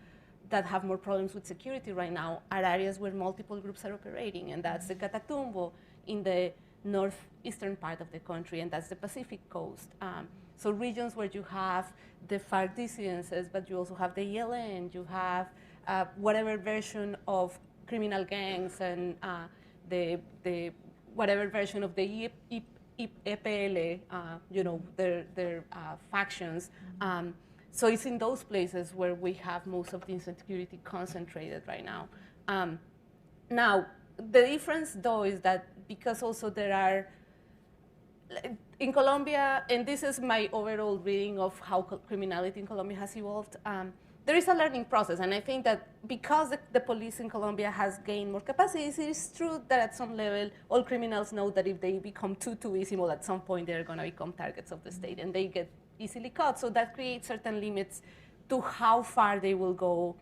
that have more problems with security right now, are areas where multiple groups are operating, and that's the Catatumbo in the northeastern part of the country, and that's the Pacific coast. So regions where you have the FARC dissidences, but you also have the ELN, you have whatever version of criminal gangs and the whatever version of the EPL, their factions. So it's in those places where we have most of the insecurity concentrated right now. Now, the difference though is that because also there are, in Colombia, and this is my overall reading of how criminality in Colombia has evolved, there is a learning process, and I think that because the police in Colombia has gained more capacities, it is true that at some level, all criminals know that if they become too visible, at some point they're going to become targets of the state, and they get easily caught. So that creates certain limits to how far they will go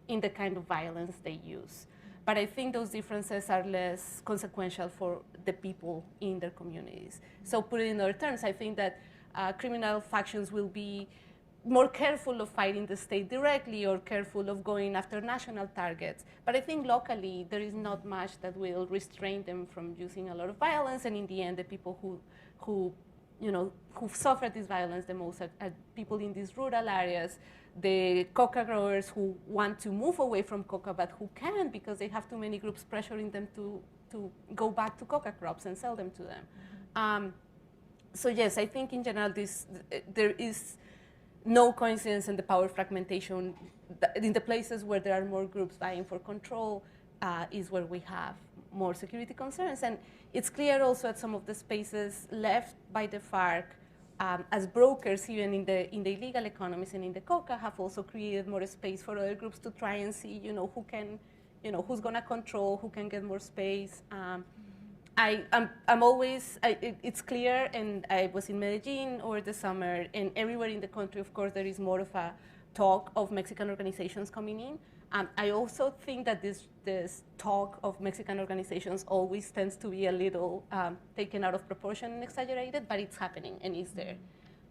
in the kind of violence they use. But I think those differences are less consequential for the people in their communities. So put it in other terms, I think that criminal factions will be more careful of fighting the state directly or careful of going after national targets. But I think locally there is not much that will restrain them from using a lot of violence. And in the end, the people who suffer this violence the most are people in these rural areas, the coca growers who want to move away from coca but who can't because they have too many groups pressuring them to go back to coca crops and sell them to them. So yes, I think in general there is no coincidence in the power fragmentation. In the places where there are more groups vying for control is where we have more security concerns. And it's clear also that some of the spaces left by the FARC as brokers, even in the illegal economies and in the coca, have also created more space for other groups to try and see, who can, who's going to control, who can get more space. It's clear, and I was in Medellin over the summer, and everywhere in the country, of course, there is more of a talk of Mexican organizations coming in. I also think that this talk of Mexican organizations always tends to be a little taken out of proportion and exaggerated, but it's happening and it's there.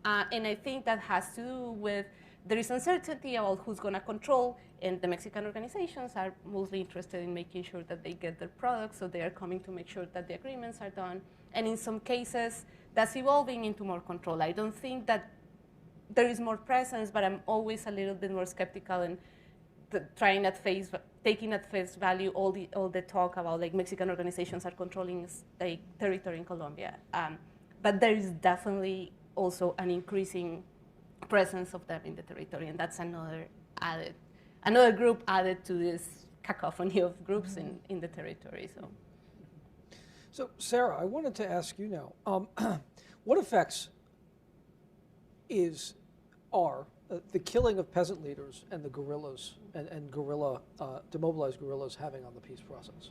And I think that has to do with there is uncertainty about who's going to control, and the Mexican organizations are mostly interested in making sure that they get their products, so they are coming to make sure that the agreements are done. And in some cases, that's evolving into more control. I don't think that there is more presence, but I'm always a little bit more skeptical and taking at face value all the talk about like Mexican organizations are controlling like territory in Colombia. But there is definitely also an increasing presence of them in the territory, and that's another group added to this cacophony of groups in the territory. So Sarah, I wanted to ask you now, what effects are the killing of peasant leaders and the guerrillas and demobilized guerrillas having on the peace process?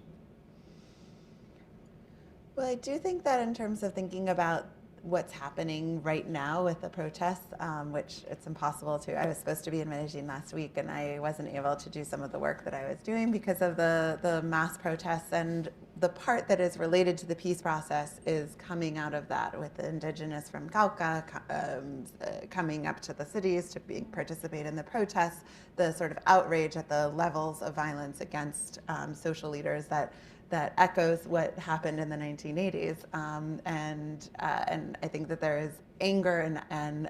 Well, I do think that in terms of thinking about what's happening right now with the protests, which it's impossible to. I was supposed to be in Medellin last week, and I wasn't able to do some of the work that I was doing because of the mass protests. And the part that is related to the peace process is coming out of that, with the indigenous from Cauca coming up to the cities to participate in the protests, the sort of outrage at the levels of violence against social leaders that echoes what happened in the 1980s, and I think that there is anger and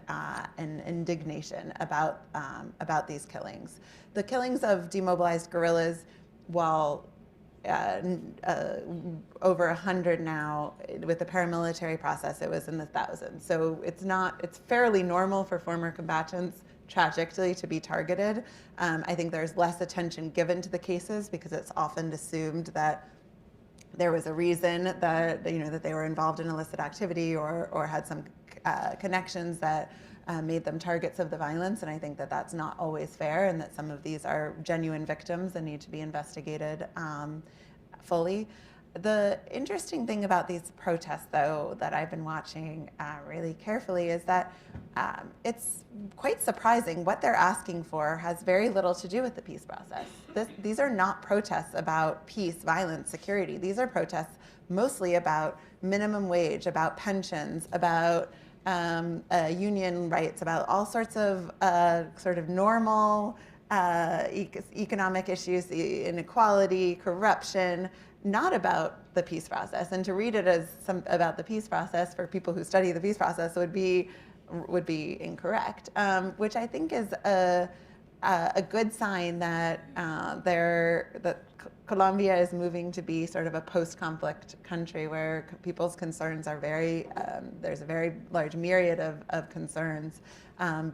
indignation about these killings. The killings of demobilized guerrillas, while over 100 now, with the paramilitary process, it was in the thousands. So it's fairly normal for former combatants, tragically, to be targeted. I think there's less attention given to the cases because it's often assumed that there was a reason that that they were involved in illicit activity or had some connections that made them targets of the violence. And I think that that's not always fair, and that some of these are genuine victims and need to be investigated fully. The interesting thing about these protests, though, that I've been watching really carefully is that it's quite surprising. What they're asking for has very little to do with the peace process. These are not protests about peace, violence, security. These are protests mostly about minimum wage, about pensions, about union rights, about all sorts of sort of normal economic issues, inequality, corruption, not about the peace process. And to read it as about the peace process for people who study the peace process would be incorrect, which I think is a good sign that that Colombia is moving to be sort of a post-conflict country where people's concerns are there's a very large myriad of concerns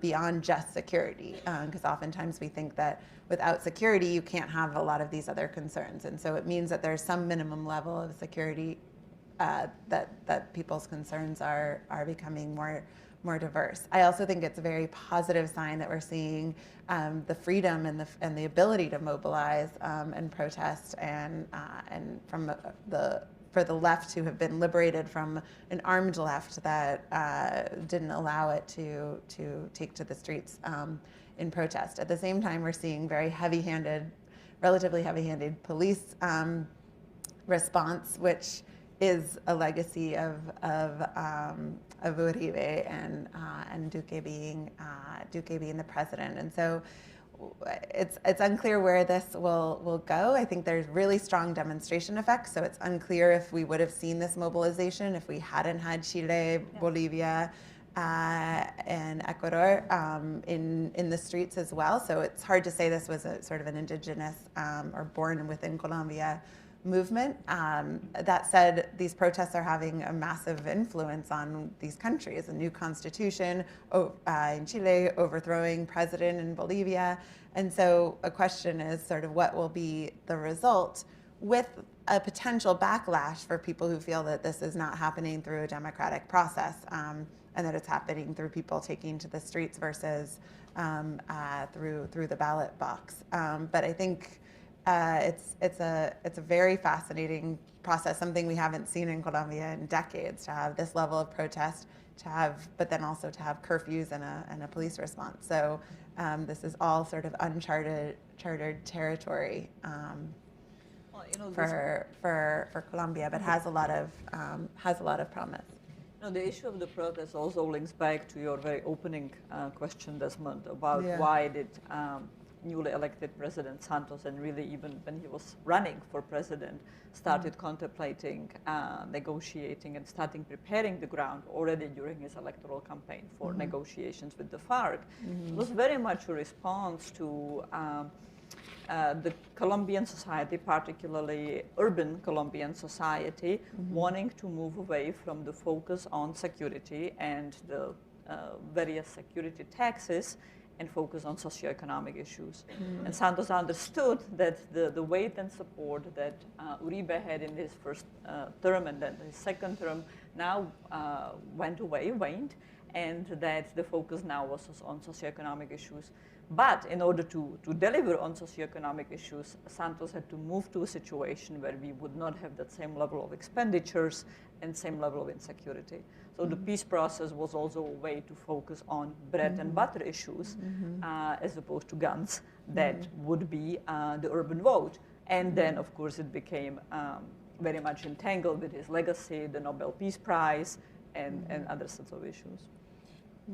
beyond just security, because oftentimes we think that without security you can't have a lot of these other concerns, and so it means that there's some minimum level of security that people's concerns are becoming more diverse. I also think it's a very positive sign that we're seeing the freedom and the ability to mobilize and protest, and for the left to have been liberated from an armed left that didn't allow it to take to the streets in protest. At the same time, we're seeing relatively heavy-handed police response, which is a legacy of Uribe and Duque being the president. And so it's unclear where this will go. I think there's really strong demonstration effects, so it's unclear if we would have seen this mobilization if we hadn't had Chile, Bolivia, and Ecuador in the streets as well. So it's hard to say this was a sort of an indigenous or born within Colombia movement. That said, these protests are having a massive influence on these countries. A new constitution in Chile, overthrowing president in Bolivia. And so a question is sort of what will be the result, with a potential backlash for people who feel that this is not happening through a democratic process, and that it's happening through people taking to the streets versus through the ballot box. But I think it's a very fascinating process, something we haven't seen in Colombia in decades, to have this level of protest, but then also to have curfews and a police response. So this is all sort of uncharted territory for Colombia, but has a lot of promise. The issue of the protest also links back to your very opening question, Desmond, about why did newly elected President Santos, and really even when he was running for president, started contemplating, negotiating, and starting preparing the ground already during his electoral campaign for negotiations with the FARC. It was very much a response to the Colombian society, particularly urban Colombian society, wanting to move away from the focus on security and the various security taxes and focus on socioeconomic issues. And Santos understood that the weight and support that Uribe had in his first term and then his second term now waned, and that the focus now was on socioeconomic issues. But in order to deliver on socioeconomic issues, Santos had to move to a situation where we would not have that same level of expenditures and same level of insecurity. So the peace process was also a way to focus on bread and butter issues as opposed to guns. That would be the urban vote. And then, of course, it became very much entangled with his legacy, the Nobel Peace Prize, and other sets of issues.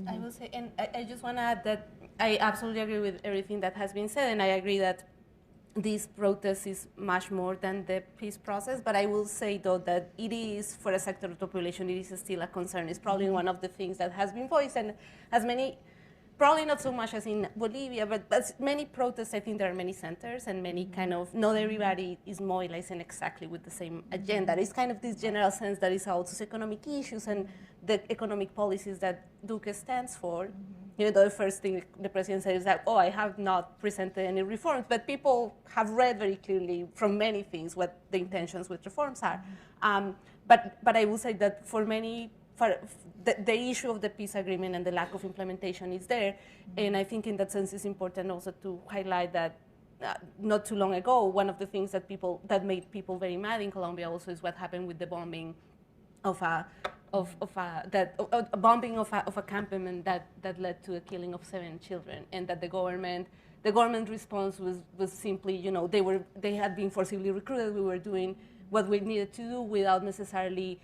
I will say, and I just want to add that I absolutely agree with everything that has been said, and I agree that this protest is much more than the peace process, but I will say, though, that it is, for a sector of the population, it is still a concern. It's probably one of the things that has been voiced, and as many, probably not so much as in Bolivia, but as many protests, I think there are many centers and many kind of, not everybody is mobilizing exactly with the same agenda. It's kind of this general sense that it's about socioeconomic issues and the economic policies that Duque stands for. You know, the first thing the president said is that, oh, I have not presented any reforms, but people have read very clearly from many things what the intentions with reforms are. But I will say that for many, the issue of the peace agreement and the lack of implementation is there, and I think in that sense it's important also to highlight that not too long ago, one of the things that made people very mad in Colombia also is what happened with the bombing of a bombing of a campment that led to the killing of 7 children, and that the government response was simply, you know, they had been forcibly recruited. We were doing what we needed to do without necessarily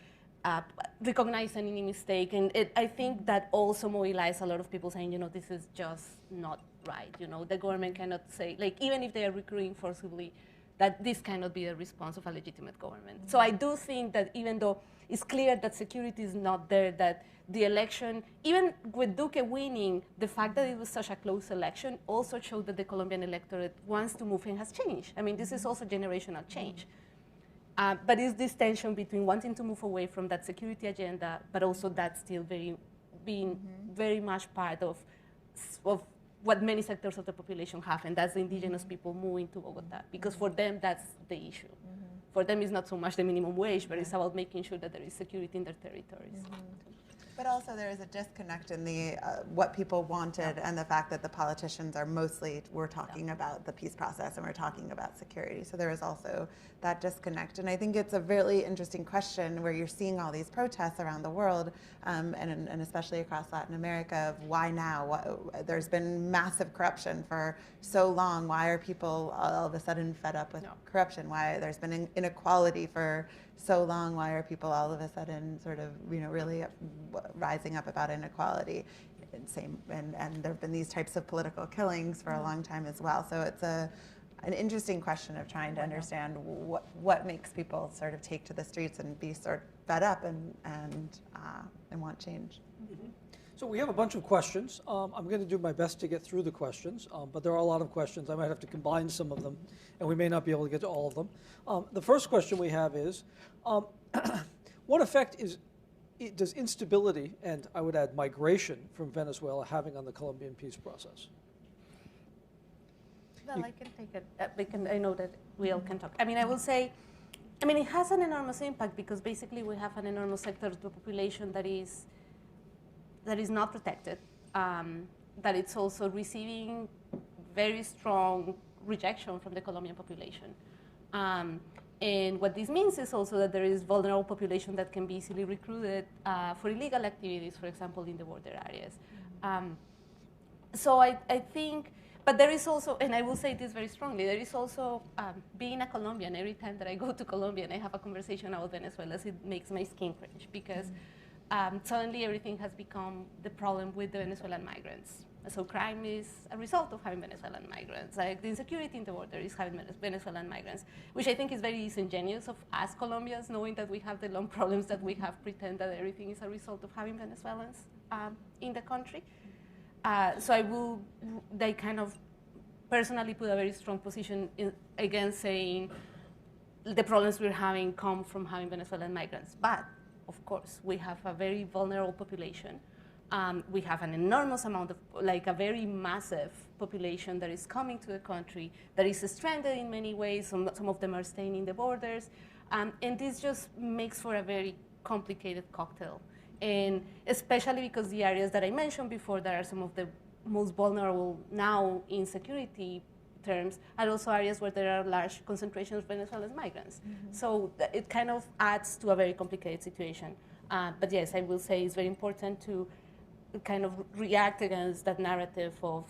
recognizing any mistake, and I think that also mobilized a lot of people saying, you know, this is just not right. You know, the government cannot say, like, even if they are recruiting forcibly, that this cannot be the response of a legitimate government. So I do think that even though it's clear that security is not there, that the election, even with Duque winning, the fact that it was such a close election also showed that the Colombian electorate wants to move and has changed. I mean, this is also generational change. But it's this tension between wanting to move away from that security agenda, but also that still being very much part of what many sectors of the population have, and that's the indigenous people moving to Bogota, because for them, that's the issue. For them, it's not so much the minimum wage, but it's about making sure that there is security in their territories. But also there is a disconnect in the what people wanted and the fact that the politicians are mostly, we're talking about the peace process and we're talking about security. So there is also that disconnect. And I think it's a really interesting question where you're seeing all these protests around the world and especially across Latin America of why now? There's been massive corruption for so long. Why are people all of a sudden fed up with corruption? Why there's been inequality for so long? Why are people all of a sudden sort of, you know, really rising up about inequality? And there have been these types of political killings for a long time as well. So it's an interesting question of trying to understand what makes people sort of take to the streets and be sort of fed up and want change. So we have a bunch of questions. I'm going to do my best to get through the questions, but there are a lot of questions. I might have to combine some of them, and we may not be able to get to all of them. The first question we have is, what effect does instability, and I would add migration from Venezuela, having on the Colombian peace process? Well, I can take it. I know that we all can talk. I mean, I will say, it has an enormous impact because basically we have an enormous sector of the population that is not protected, that it's also receiving very strong rejection from the Colombian population. And what this means is also that there is vulnerable population that can be easily recruited for illegal activities, for example, in the border areas. So I think, but there is also, and I will say this very strongly, there is also, being a Colombian, every time that I go to Colombia and I have a conversation about Venezuela, it makes my skin cringe because suddenly everything has become the problem with the Venezuelan migrants. So crime is a result of having Venezuelan migrants. Like the insecurity in the border is having Venezuelan migrants, which I think is very disingenuous of us Colombians, knowing that we have the long problems that we have, pretend that everything is a result of having Venezuelans in the country. So they kind of personally put a very strong position against saying the problems we're having come from having Venezuelan migrants. But of course, we have a very vulnerable population. We have an enormous amount of, like a very massive population that is coming to the country, that is stranded in many ways. Some of them are staying in the borders. And this just makes for a very complicated cocktail. And especially because the areas that I mentioned before, that are some of the most vulnerable now in security terms are also areas where there are large concentrations of Venezuelan migrants. So it kind of adds to a very complicated situation. But yes, I will say it's very important to kind of react against that narrative of,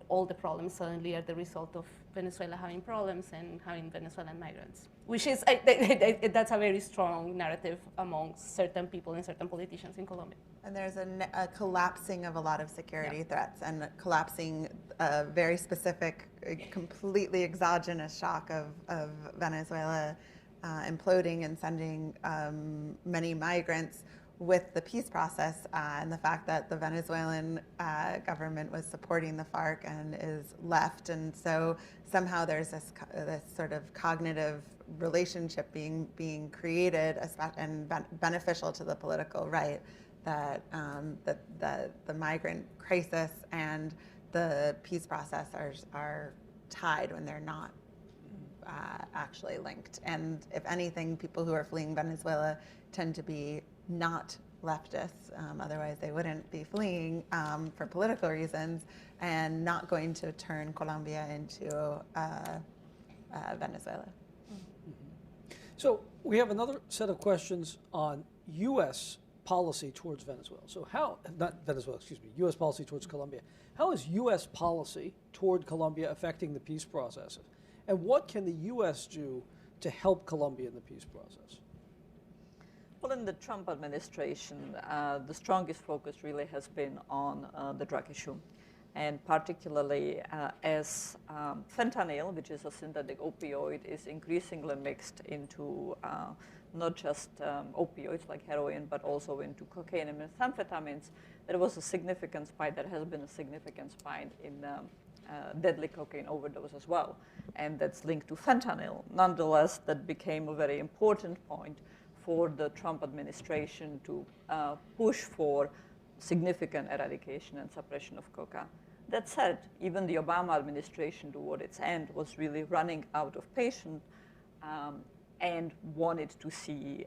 all the problems suddenly are the result of Venezuela having problems and having Venezuelan migrants, which is, that's a very strong narrative among certain people and certain politicians in Colombia. And there's a collapsing of a lot of security threats and collapsing a very specific, completely exogenous shock of Venezuela imploding and sending many migrants with the peace process and the fact that the Venezuelan government was supporting the FARC and is left. And so somehow there's this sort of cognitive relationship being created and beneficial to the political right that the migrant crisis and the peace process are tied when they're not actually linked. And if anything, people who are fleeing Venezuela tend to be not leftists, otherwise they wouldn't be fleeing for political reasons, and not going to turn Colombia into Venezuela. So we have another set of questions on U.S. policy towards Venezuela. So U.S. policy towards Colombia. How is U.S. policy toward Colombia affecting the peace process? And what can the U.S. do to help Colombia in the peace process? Well, in the Trump administration, the strongest focus really has been on the drug issue. And particularly as fentanyl, which is a synthetic opioid, is increasingly mixed into not just opioids like heroin, but also into cocaine and methamphetamines. There was a significant spike, there has been a significant spike in deadly cocaine overdose as well. And that's linked to fentanyl. Nonetheless, that became a very important point for the Trump administration to push for significant eradication and suppression of coca. That said, even the Obama administration toward its end was really running out of patience and wanted to see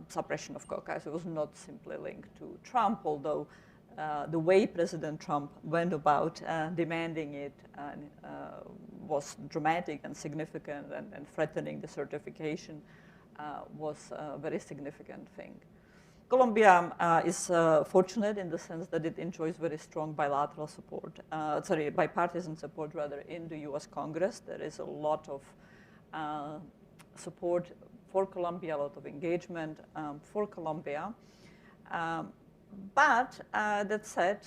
suppression of coca. So it was not simply linked to Trump, although the way President Trump went about demanding it was dramatic and significant, and threatening the certification was a very significant thing. Colombia is fortunate in the sense that it enjoys very strong bilateral support, bipartisan support rather, in the US Congress. There is a lot of support for Colombia, a lot of engagement for Colombia. But that said,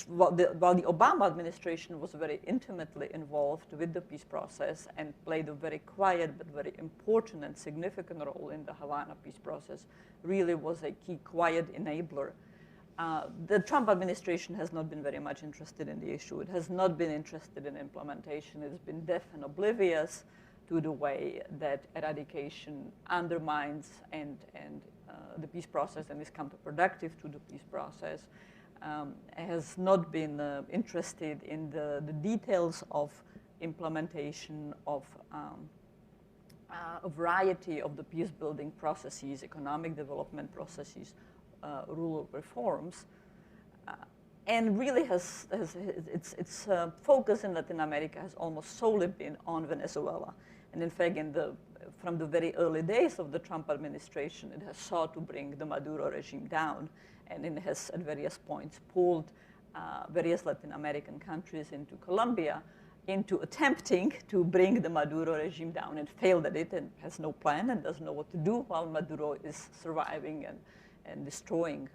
while the Obama administration was very intimately involved with the peace process and played a very quiet but very important and significant role in the Havana peace process, really was a key quiet enabler. The Trump administration has not been very much interested in the issue. It has not been interested in implementation. It has been deaf and oblivious to the way that eradication undermines and the peace process and is counterproductive to the peace process. Has not been interested in the details of implementation of a variety of the peace-building processes, economic development processes, rule of reforms, and really its focus in Latin America has almost solely been on Venezuela. And in fact, from the very early days of the Trump administration, it has sought to bring the Maduro regime down, and it has at various points pulled various Latin American countries into Colombia into attempting to bring the Maduro regime down, and failed at it and has no plan and doesn't know what to do while Maduro is surviving and destroying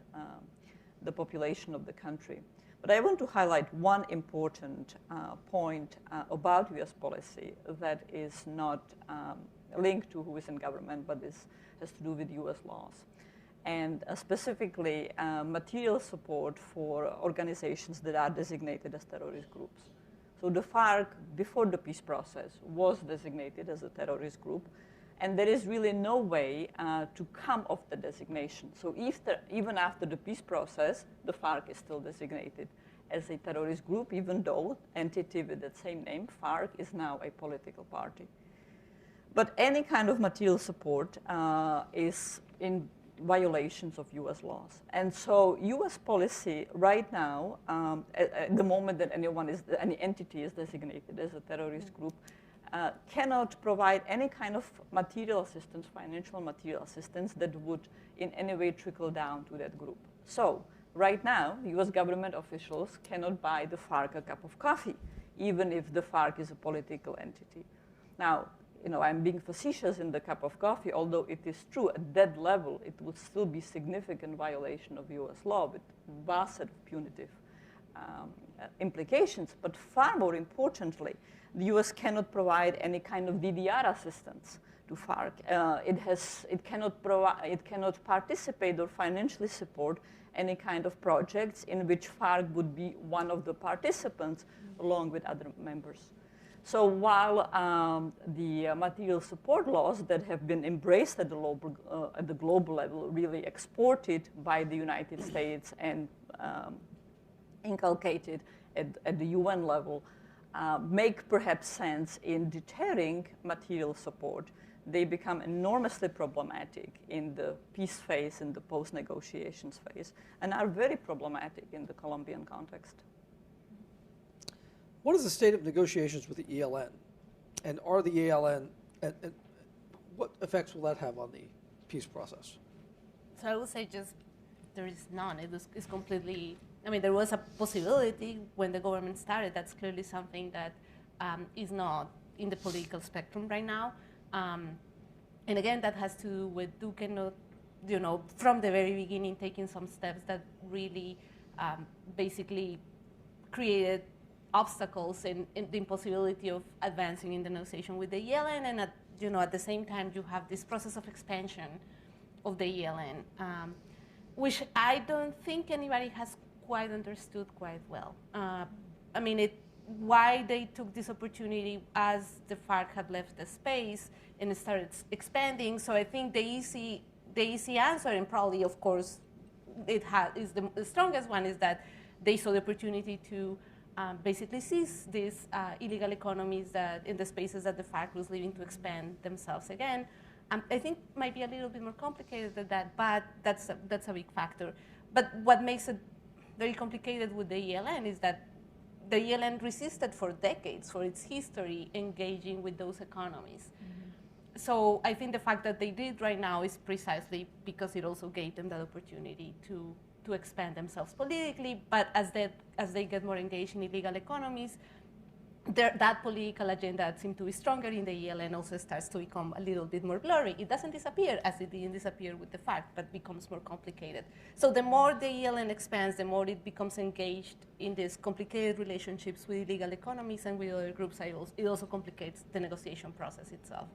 the population of the country. But I want to highlight one important point about US policy that is not linked to who is in government, but has to do with US laws. And specifically material support for organizations that are designated as terrorist groups. So the FARC, before the peace process, was designated as a terrorist group, and there is really no way to come off the designation. So even after the peace process, the FARC is still designated as a terrorist group, even though entity with that same name, FARC, is now a political party. But any kind of material support is violations of U.S. laws. And so U.S. policy right now, at the moment that any entity is designated as a terrorist group, cannot provide any kind of material assistance, financial material assistance that would in any way trickle down to that group. So right now, U.S. government officials cannot buy the FARC a cup of coffee, even if the FARC is a political entity. Now, I'm being facetious in the cup of coffee, although it is true at that level, it would still be significant violation of U.S. law with vast set of punitive implications. But far more importantly, the U.S. cannot provide any kind of DDR assistance to FARC. It cannot participate or financially support any kind of projects in which FARC would be one of the participants along with other members. So while the material support laws that have been embraced at the global level, really exported by the United States and inculcated at the UN level, make perhaps sense in deterring material support, they become enormously problematic in the peace phase, in the post-negotiations phase, and are very problematic in the Colombian context. What is the state of negotiations with the ELN? And are the ELN, and what effects will that have on the peace process? So I would say just there is none. It's completely, there was a possibility when the government started. That's clearly something that is not in the political spectrum right now. And again, that has to do with Duque not, from the very beginning, taking some steps that really basically created obstacles and the impossibility of advancing in the negotiation with the ELN, and at the same time you have this process of expansion of the ELN, which I don't think anybody has quite understood quite well. Why they took this opportunity as the FARC had left the space and started expanding. So I think the easy answer, and probably of course is the strongest one, is that they saw the opportunity to basically seize these illegal economies that in the spaces that the FARC was leaving to expand themselves again. I think might be a little bit more complicated than that, but that's a big factor. But what makes it very complicated with the ELN is that the ELN resisted for decades, for its history, engaging with those economies. Mm-hmm. So I think the fact that they did right now is precisely because it also gave them that opportunity to expand themselves politically, but as they get more engaged in illegal economies, that political agenda that seemed to be stronger in the ELN also starts to become a little bit more blurry. It doesn't disappear as it didn't disappear with the FARC, but becomes more complicated. So the more the ELN expands, the more it becomes engaged in these complicated relationships with illegal economies and with other groups. It also complicates the negotiation process itself.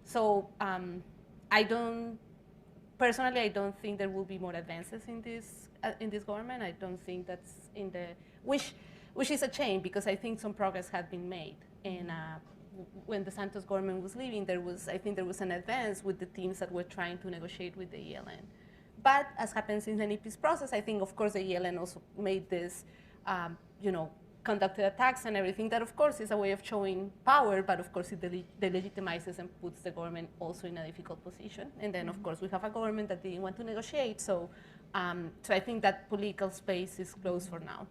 So personally, I don't think there will be more advances in this government. I don't think that's which is a shame, because I think some progress had been made. And when the Santos government was leaving, I think there was an advance with the teams that were trying to negotiate with the ELN. But as happens in any peace process, I think, of course, the ELN also made this, conducted attacks and everything. That, of course, is a way of showing power, but of course, it delegitimizes and puts the government also in a difficult position. And then, of course, we have a government that didn't want to negotiate. So I think that political space is closed for now.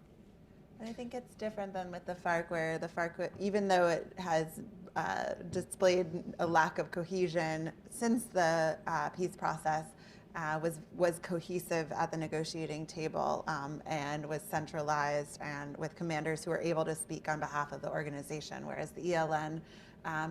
And I think it's different than with the FARC, where the FARC, even though it has displayed a lack of cohesion since the peace process, was cohesive at the negotiating table and was centralized and with commanders who were able to speak on behalf of the organization, whereas the ELN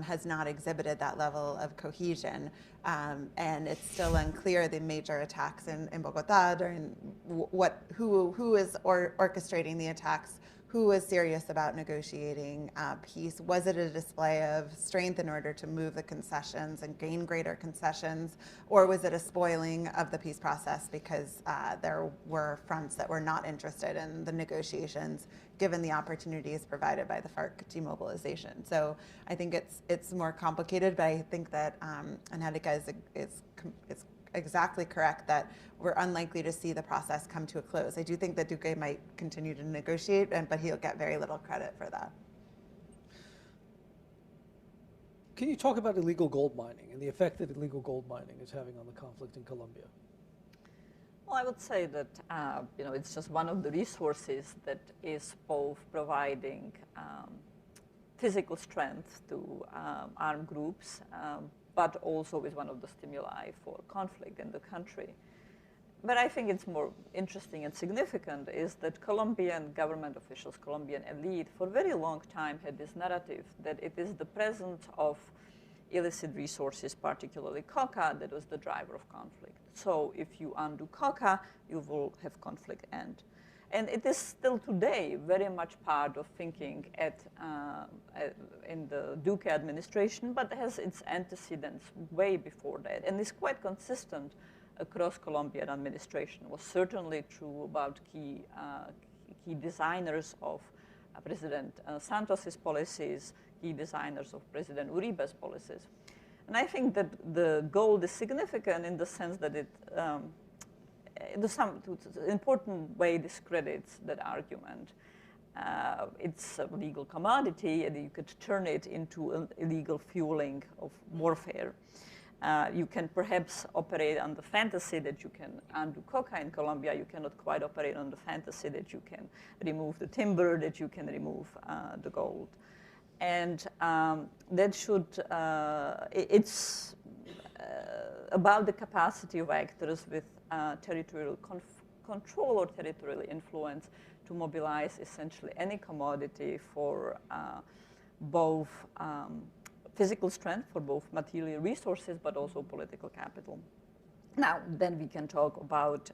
has not exhibited that level of cohesion. And it's still unclear, the major attacks in Bogota, during who is orchestrating the attacks, who was serious about negotiating peace. Was it a display of strength in order to move the concessions and gain greater concessions, or was it a spoiling of the peace process because there were fronts that were not interested in the negotiations, given the opportunities provided by the FARC demobilization? So I think it's more complicated, but I think that Angelica is exactly correct that we're unlikely to see the process come to a close. I do think that Duque might continue to negotiate, but he'll get very little credit for that. Can you talk about illegal gold mining and the effect that illegal gold mining is having on the conflict in Colombia? Well, I would say that it's just one of the resources that is both providing physical strength to armed groups, but also is one of the stimuli for conflict in the country. But I think it's more interesting and significant is that Colombian government officials, Colombian elite, for a very long time had this narrative that it is the presence of illicit resources, particularly coca, that was the driver of conflict. So if you undo coca, you will have conflict end. And it is still today very much part of thinking in the Duque administration, but has its antecedents way before that, and is quite consistent across Colombian administration. It was certainly true about key designers of President Santos's policies, key designers of President Uribe's policies. And I think that the gold is significant in the sense that it, in some important way, discredits that argument. It's a legal commodity, and you could turn it into an illegal fueling of warfare. You can perhaps operate on the fantasy that you can undo coca in Colombia. You cannot quite operate on the fantasy that you can remove the timber, that you can remove the gold. And that should, it's about the capacity of actors with territorial control or territorial influence to mobilize essentially any commodity for both physical strength, for both material resources, but also political capital. Now, then we can talk about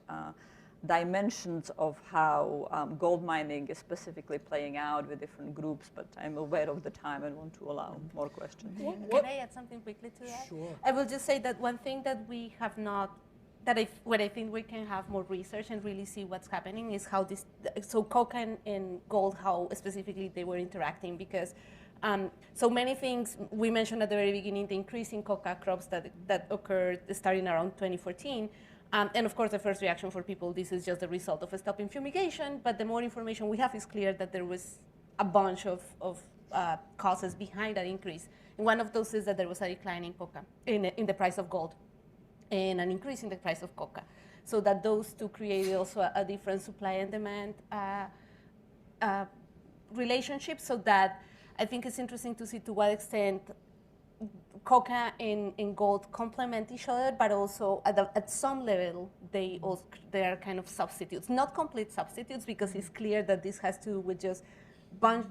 dimensions of how gold mining is specifically playing out with different groups, but I'm aware of the time and want to allow more questions. Can I add something quickly to that? Sure. I will just say that one thing that we have not, where I think we can have more research and really see what's happening is how this, so coca and gold, how specifically they were interacting, because so many things, we mentioned at the very beginning, the increase in coca crops that occurred starting around 2014. And of course, the first reaction for people, this is just the result of a stop in fumigation, but the more information we have is clear that there was a bunch of causes behind that increase. And one of those is that there was a decline in coca, in the price of gold, and an increase in the price of coca. So that those two created also a different supply and demand relationship, so that I think it's interesting to see to what extent coca and gold complement each other, but also at some level they are kind of substitutes, not complete substitutes, because it's clear that this has to do with just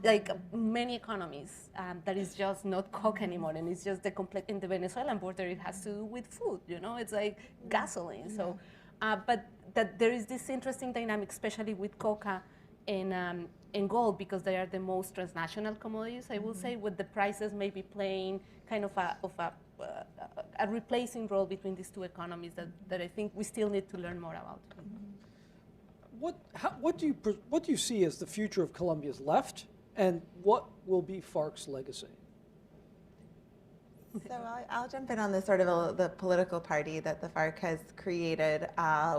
like many economies that is just not coca anymore, and it's just the complete, in the Venezuelan border it has to do with food, it's like gasoline. Yeah. So, but that there is this interesting dynamic, especially with coca and gold, because they are the most transnational commodities, I will say, with the prices maybe playing kind of a replacing role between these two economies that I think we still need to learn more about. What do you see as the future of Colombia's left, and what will be FARC's legacy? So I'll jump in on the sort of the political party that the FARC has created,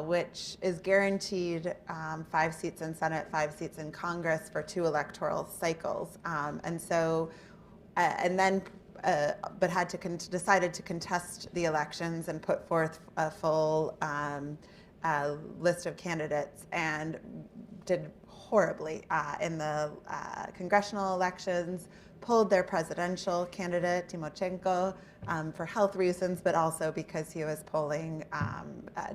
which is guaranteed 5 seats in Senate, 5 seats in Congress for 2 electoral cycles, but had to decided to contest the elections and put forth a full list of candidates, and did horribly in the congressional elections. Pulled their presidential candidate, Timochenko, for health reasons, but also because he was polling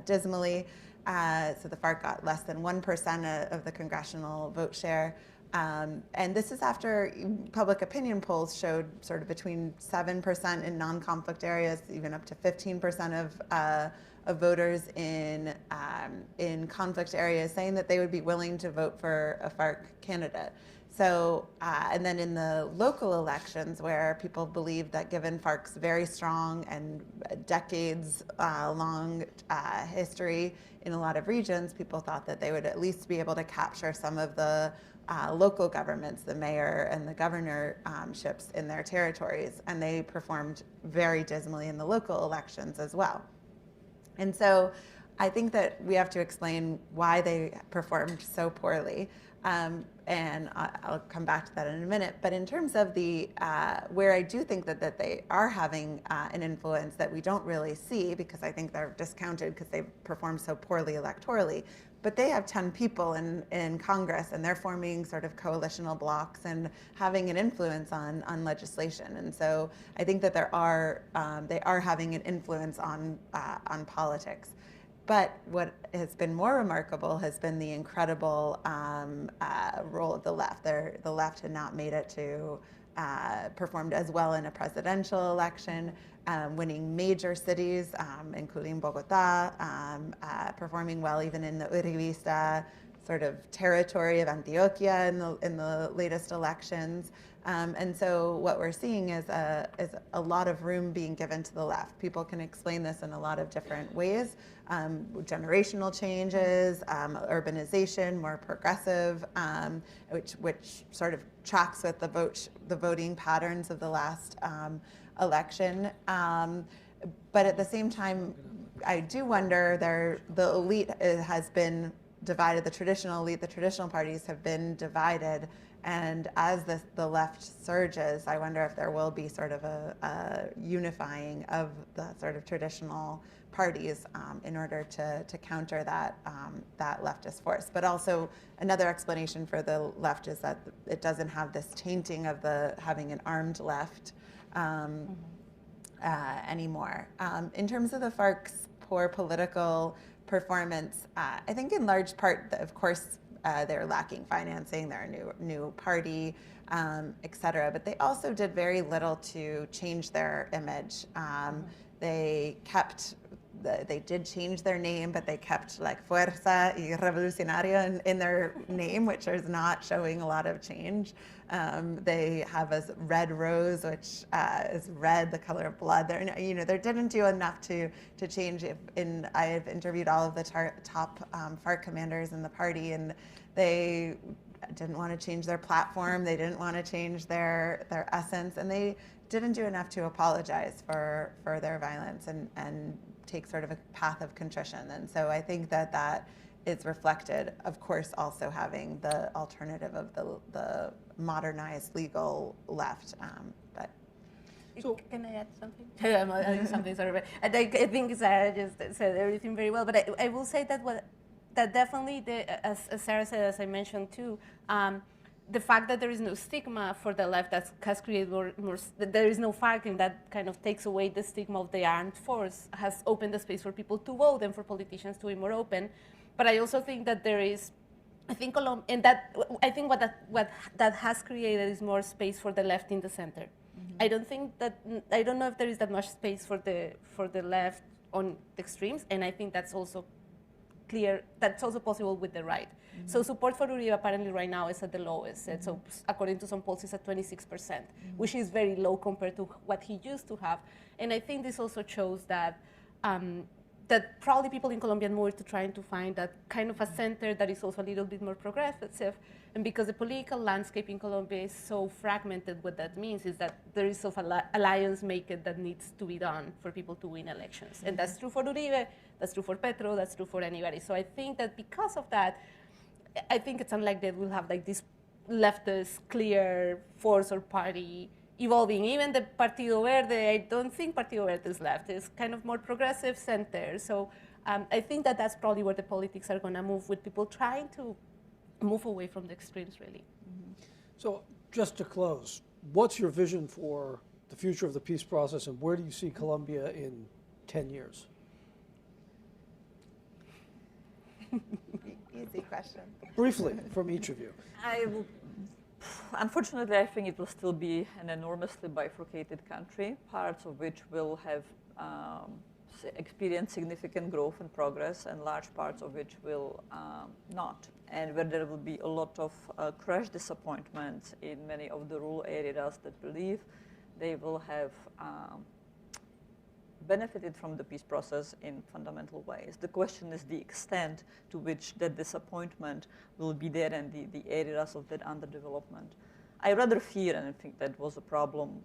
dismally. So the FARC got less than 1% of the congressional vote share. And this is after public opinion polls showed sort of between 7% in non-conflict areas, even up to 15% of voters in conflict areas saying that they would be willing to vote for a FARC candidate. So, and then in the local elections, where people believed that given FARC's very strong and decades-long history in a lot of regions, people thought that they would at least be able to capture some of the local governments, the mayor and the governorships in their territories, and they performed very dismally in the local elections as well. And so I think that we have to explain why they performed so poorly. And I'll come back to that in a minute. But in terms of the where I do think that they are having an influence that we don't really see, because I think they're discounted because they perform so poorly electorally. But they have 10 people in Congress, and they're forming sort of coalitional blocks and having an influence on legislation. And so I think that they are having an influence on politics. But what has been more remarkable has been the incredible role of the left. The left had not made it to performed as well in a presidential election, winning major cities, including Bogota, performing well even in the Uribista sort of territory of Antioquia in the latest elections. And so what we're seeing is a lot of room being given to the left. People can explain this in a lot of different ways. Generational changes, urbanization, more progressive, which sort of tracks with the voting patterns of the last election. But at the same time, I do wonder the elite has been divided. The traditional elite, the traditional parties have been divided. And as the left surges, I wonder if there will be sort of a unifying of the sort of traditional parties in order to counter that leftist force. But also another explanation for the left is that it doesn't have this tainting of having an armed left anymore. In terms of the FARC's poor political performance, I think in large part, of course, they're lacking financing, they're a new party, et cetera. But they also did very little to change their image. They did change their name, but they kept like Fuerza y Revolucionaria in their name, which is not showing a lot of change. They have a red rose, which is red, the color of blood. They didn't do enough to change. I've interviewed all of the top FARC commanders in the party, and they didn't want to change their platform. They didn't want to change their essence, and they didn't do enough to apologize for their violence and take sort of a path of contrition. And so I think that is reflected, of course, also having the alternative of the modernized legal left. But so, can I add something? I'm adding something, sorry. But I think Sarah just said everything very well. But I will say that definitely, as Sarah said, as I mentioned too, the fact that there is no stigma for the left that has created more there is no FARC, and that kind of takes away the stigma of the armed force, has opened the space for people to vote and for politicians to be more open. But I also think that there is, I think what that has created is more space for the left in the center. Mm-hmm. I don't know if there is that much space for the left on the extremes, and I think that's also clear. That's also possible with the right. Mm-hmm. So support for Uribe apparently right now is at the lowest. Mm-hmm. So according to some polls, it's at 26%, mm-hmm. which is very low compared to what he used to have. And I think this also shows that that probably people in Colombia are more to trying to find that kind of a center that is also a little bit more progressive. And because the political landscape in Colombia is so fragmented, what that means is that there is sort of alliance making that needs to be done for people to win elections. Mm-hmm. And that's true for Uribe, that's true for Petro, that's true for anybody. So I think that because of that, I think it's unlikely that we'll have like this leftist clear force or party evolving. Even the Partido Verde, I don't think Partido Verde is left. It's kind of more progressive center. So I think that that's probably where the politics are going to move, with people trying to move away from the extremes, really. Mm-hmm. So just to close, what's your vision for the future of the peace process, and where do you see Colombia in 10 years? Easy question. Briefly, from each of you. Unfortunately, I think it will still be an enormously bifurcated country, parts of which will have experienced significant growth and progress, and large parts of which will not. And where there will be a lot of crush disappointment in many of the rural areas that believe they will have benefited from the peace process in fundamental ways. The question is the extent to which that disappointment will be there, and the areas of that underdevelopment. I rather fear, and I think that was a problem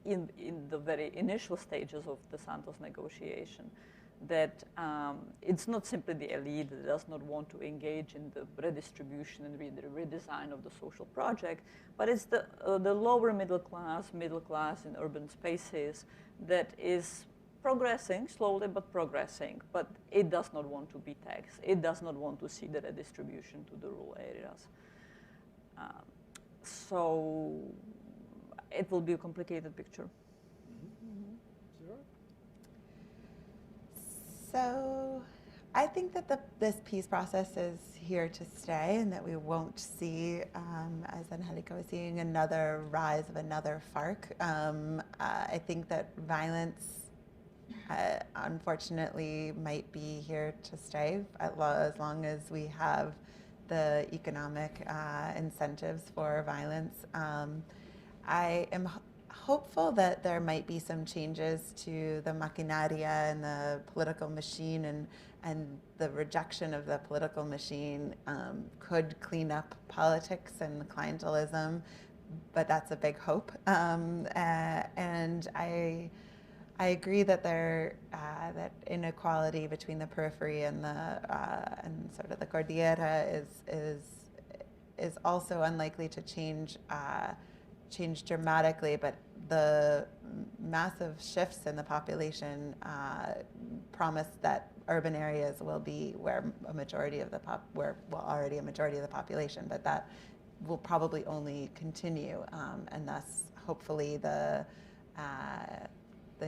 in the very initial stages of the Santos negotiation, that it's not simply the elite that does not want to engage in the redistribution and the redesign of the social project, but it's the lower middle class in urban spaces that is progressing, slowly but progressing, but it does not want to be taxed. It does not want to see the redistribution to the rural areas. So it will be a complicated picture. So I think that this peace process is here to stay and that we won't see, as Angelica was seeing, another rise of another FARC. I think that violence, unfortunately, might be here to stay as long as we have the economic incentives for violence. I am hopeful that there might be some changes to the maquinaria and the political machine, and the rejection of the political machine could clean up politics and clientelism, but that's a big hope. And I agree that that inequality between the periphery and and sort of the Cordillera is also unlikely to change dramatically, but the massive shifts in the population promise that urban areas will be where a majority of the already a majority of the population, but that will probably only continue, and thus hopefully the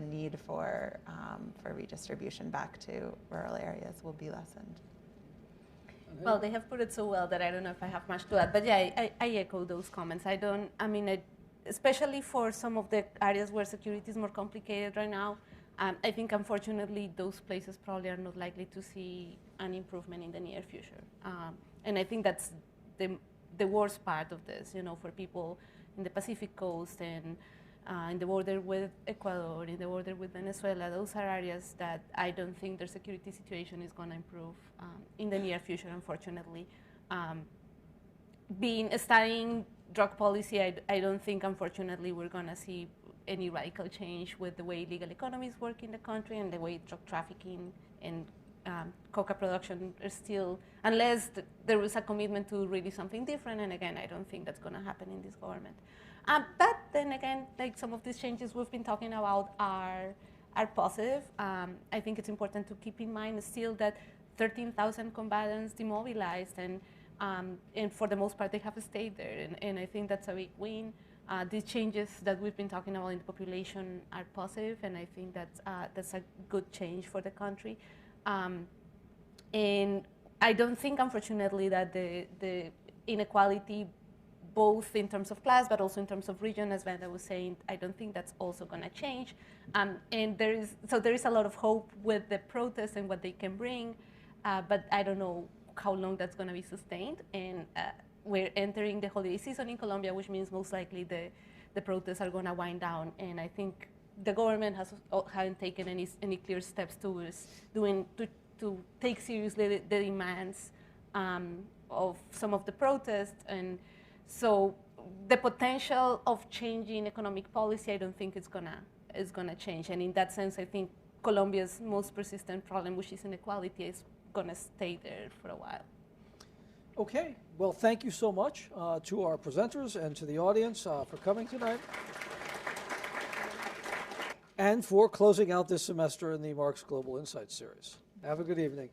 need for redistribution back to rural areas will be lessened. Well, they have put it so well that I don't know if I have much to add, but yeah, I echo those comments. Especially for some of the areas where security is more complicated right now, I think unfortunately those places probably are not likely to see an improvement in the near future. And I think that's the worst part of this, for people in the Pacific coast and in the border with Ecuador, in the border with Venezuela. Those are areas that I don't think their security situation is going to improve in the near future, unfortunately. Studying drug policy, I don't think, unfortunately, we're going to see any radical change with the way legal economies work in the country and the way drug trafficking and coca production are still, unless there is a commitment to really something different. And again, I don't think that's going to happen in this government. But then again, like some of these changes we've been talking about are positive. I think it's important to keep in mind still that 13,000 combatants demobilized, and for the most part, they have stayed there. And I think that's a big win. These changes that we've been talking about in the population are positive, and I think that's a good change for the country. And I don't think, unfortunately, that the inequality, both in terms of class, but also in terms of region, as Vanda was saying, I don't think that's also going to change. And there is a lot of hope with the protests and what they can bring, but I don't know how long that's going to be sustained. And we're entering the holiday season in Colombia, which means most likely the protests are going to wind down. And I think the government hasn't taken any clear steps towards to take seriously the demands of some of the protests. And so the potential of changing economic policy, I don't think is gonna change. And in that sense, I think Colombia's most persistent problem, which is inequality, is gonna stay there for a while. Okay, well, thank you so much to our presenters and to the audience for coming tonight, and for closing out this semester in the Marx Global Insights series. Have a good evening.